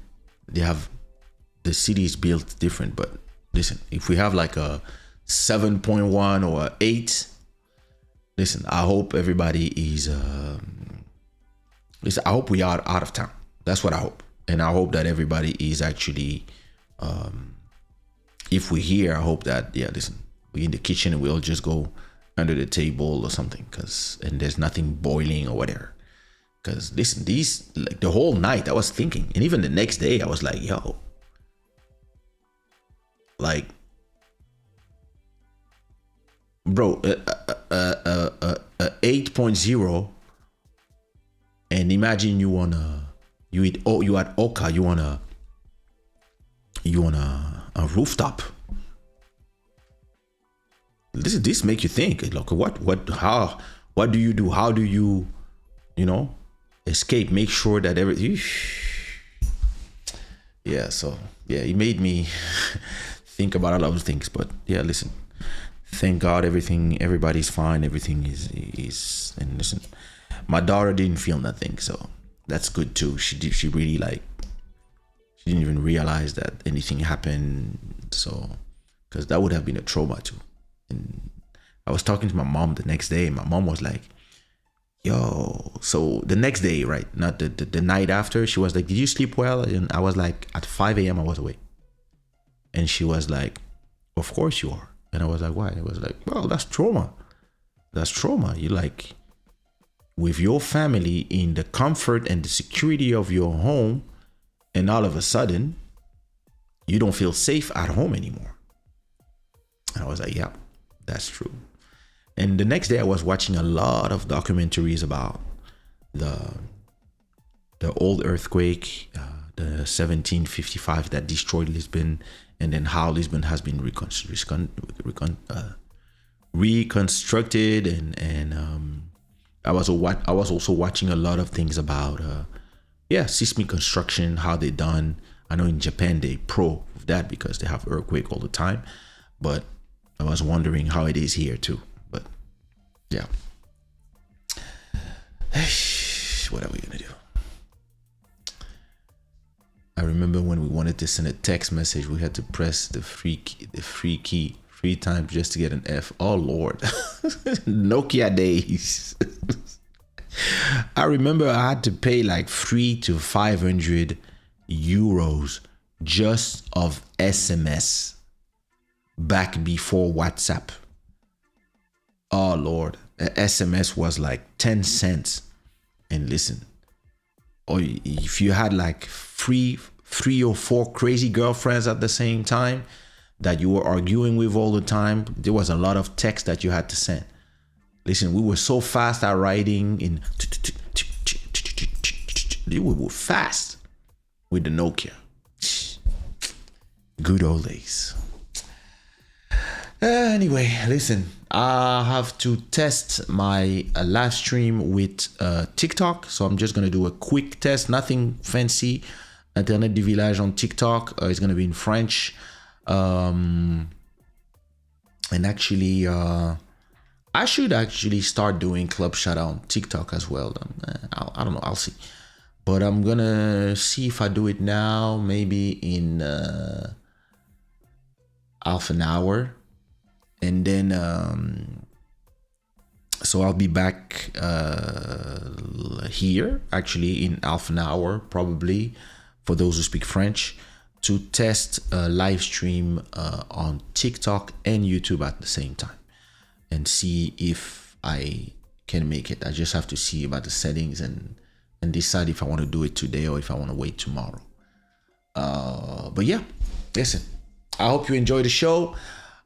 the city is built different. But listen, if we have like a 7.1 or 8, listen, I hope everybody is, listen, I hope we are out of town. That's what I hope. And I hope that everybody is actually, if we're here, I hope that, yeah, listen, we're in the kitchen and we'll just go under the table or something, and there's nothing boiling or whatever. Because listen, these, like the whole night I was thinking, and even the next day I was like, yo, like, bro, 8.0, and imagine you at Oka, you on a rooftop. This make you think, like, what do you do? How do you escape? Make sure that everything. Yeah, so yeah, it made me think about a lot of things. But yeah, listen, thank God everybody's fine. Everything is, and listen, my daughter didn't feel nothing, so that's good too. She really, like, she didn't even realize that anything happened. So, because that would have been a trauma too. And I was talking to my mom the next day, and my mom was like, yo, so the next day, right? Not the night after, she was like, did you sleep well? And I was like, at 5 a.m. I was awake. And she was like, of course you are. And I was like, why? I was like, well, that's trauma. That's trauma. You, like, with your family in the comfort and the security of your home, and all of a sudden, you don't feel safe at home anymore. And I was like, yeah, that's true. And the next day I was watching a lot of documentaries about the old earthquake, the 1755 that destroyed Lisbon, and then how Lisbon has been reconstructed. And I was also watching a lot of things about seismic construction, how they done. I know in Japan they pro of that because they have earthquake all the time, but I was wondering how it is here too. But yeah, what are we gonna do? I remember when we wanted to send a text message, we had to press the free key 3 times just to get an F. Oh Lord, Nokia days. I remember I had to pay like 300 to 500 euros just of SMS back before WhatsApp. Oh Lord, a SMS was like 10 cents. And listen, or if you had like three or 4 crazy girlfriends at the same time that you were arguing with all the time, there was a lot of text that you had to send. Listen, we were so fast at writing in. We were fast with the Nokia. Good old days. Anyway, listen, I have to test my live stream with TikTok. So I'm just going to do a quick test, nothing fancy. Internet du village on TikTok. It's going to be in French. And actually, I should actually start doing Club Shada on TikTok as well. I don't know. I'll see. But I'm gonna see if I do it now, maybe in half an hour. And then, so I'll be back here actually in half an hour, probably, for those who speak French, to test a live stream on TikTok and YouTube at the same time and see if I can make it. I just have to see about the settings and decide if I want to do it today or if I want to wait tomorrow. But yeah, listen, I hope you enjoy the show.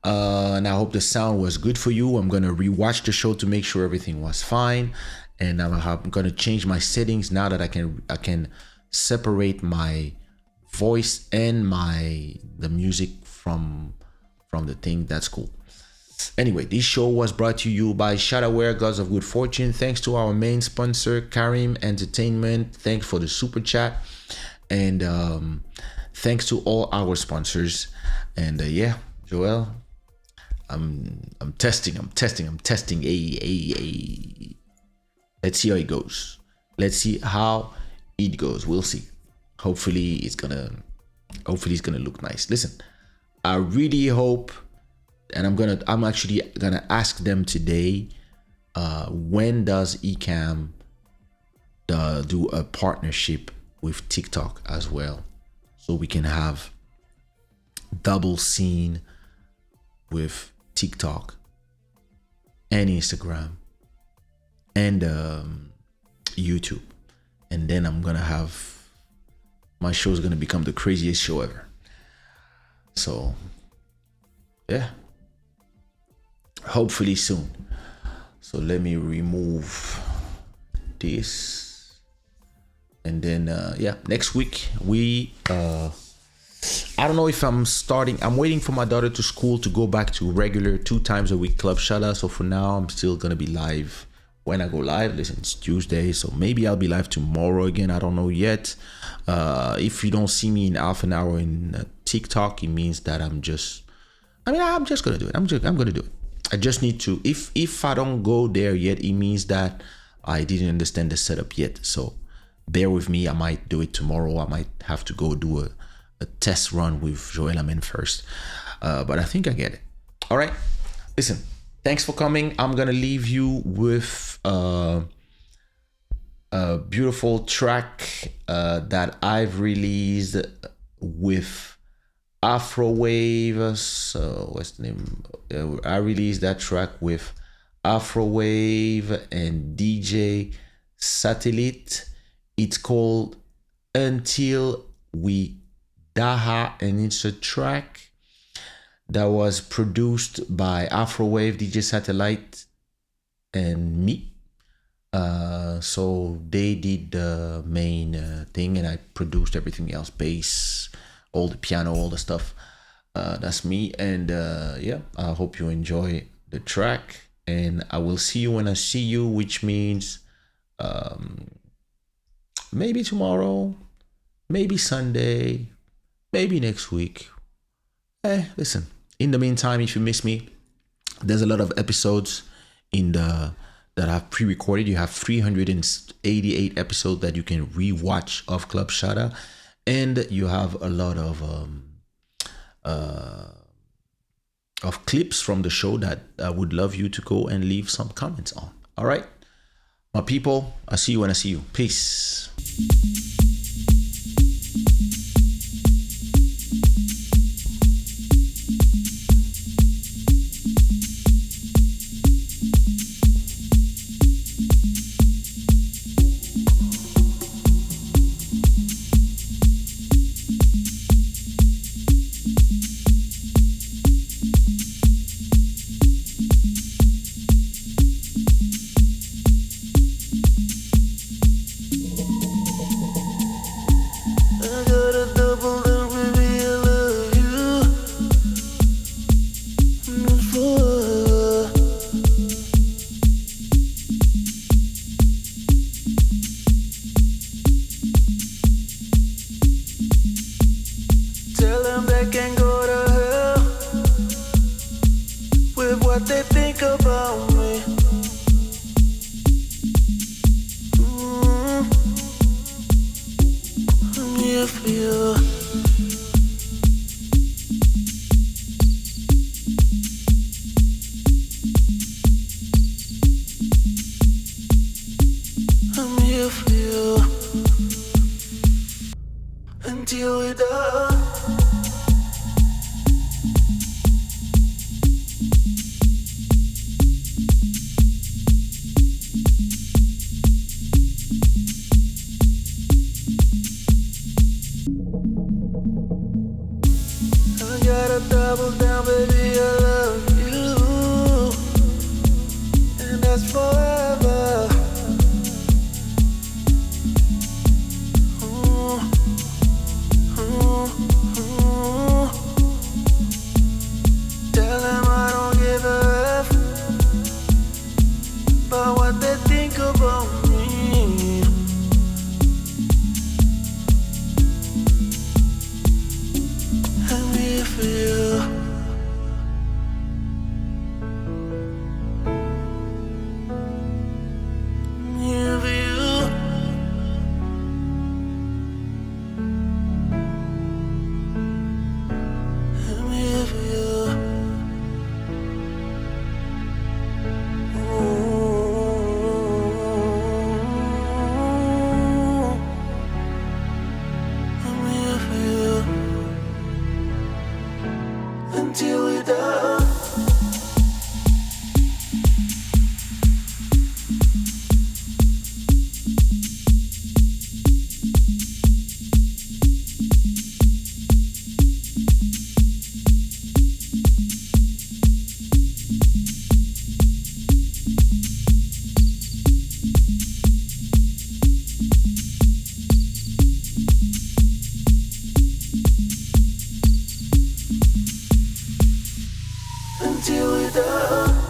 And I hope the sound was good for you. I'm going to rewatch the show to make sure everything was fine. And I'm going to change my settings now that I can separate my voice and the music from the thing. That's cool. Anyway, this show was brought to you by Shada, Gods of Good Fortune. Thanks to our main sponsor, Karim Entertainment. Thanks for the super chat. And thanks to all our sponsors. And yeah, Joel, I'm testing. Hey. Let's see how it goes. We'll see. Hopefully it's gonna look nice. Listen, I really hope, and I'm actually gonna ask them today, when does Ecamm do a partnership with TikTok as well, so we can have double scene with TikTok and Instagram and YouTube. And then I'm gonna have, my show is gonna become the craziest show ever. So yeah, hopefully soon. So let me remove this, and then yeah, next week we I don't know if I'm waiting for my daughter to school to go back to regular 2 times a week Club Shada. So for now, I'm still gonna be live when I go live. Listen, it's Tuesday, so maybe I'll be live tomorrow again. I don't know yet. If you don't see me in half an hour in TikTok, it means that I'm just gonna do it. I'm gonna do it. I just need to, if I don't go there yet, it means that I didn't understand the setup yet. So bear with me. I might do it tomorrow. I might have to go do a test run with Joel Amen first, but I think I get it. All right, listen, thanks for coming. I'm gonna leave you with a beautiful track that I've released with Afrowave. So what's the name? I released that track with Afrowave and DJ Satellite. It's called Until We Daha, and it's a track that was produced by Afrowave, DJ Satellite, and me. So they did the main thing, and I produced everything else, bass, all the piano, all the stuff. That's me. And yeah, I hope you enjoy the track, and I will see you when I see you, which means maybe tomorrow, maybe Sunday, maybe next week. Listen, in the meantime, if you miss me, there's a lot of episodes that I've pre-recorded. You have 388 episodes that you can re-watch of Club Shada, and you have a lot of clips from the show that I would love you to go and leave some comments on. All right, my people, I'll see you when I see you. Peace. until we're done. I gotta double down, baby, I love you, and that's forever. Ooh, ooh, ooh. Tell them I don't give a F about what they think about me. I'm here for you. I'm here for you. I'm here for you. Ooh, I'm here for you until we're done. Until we're done.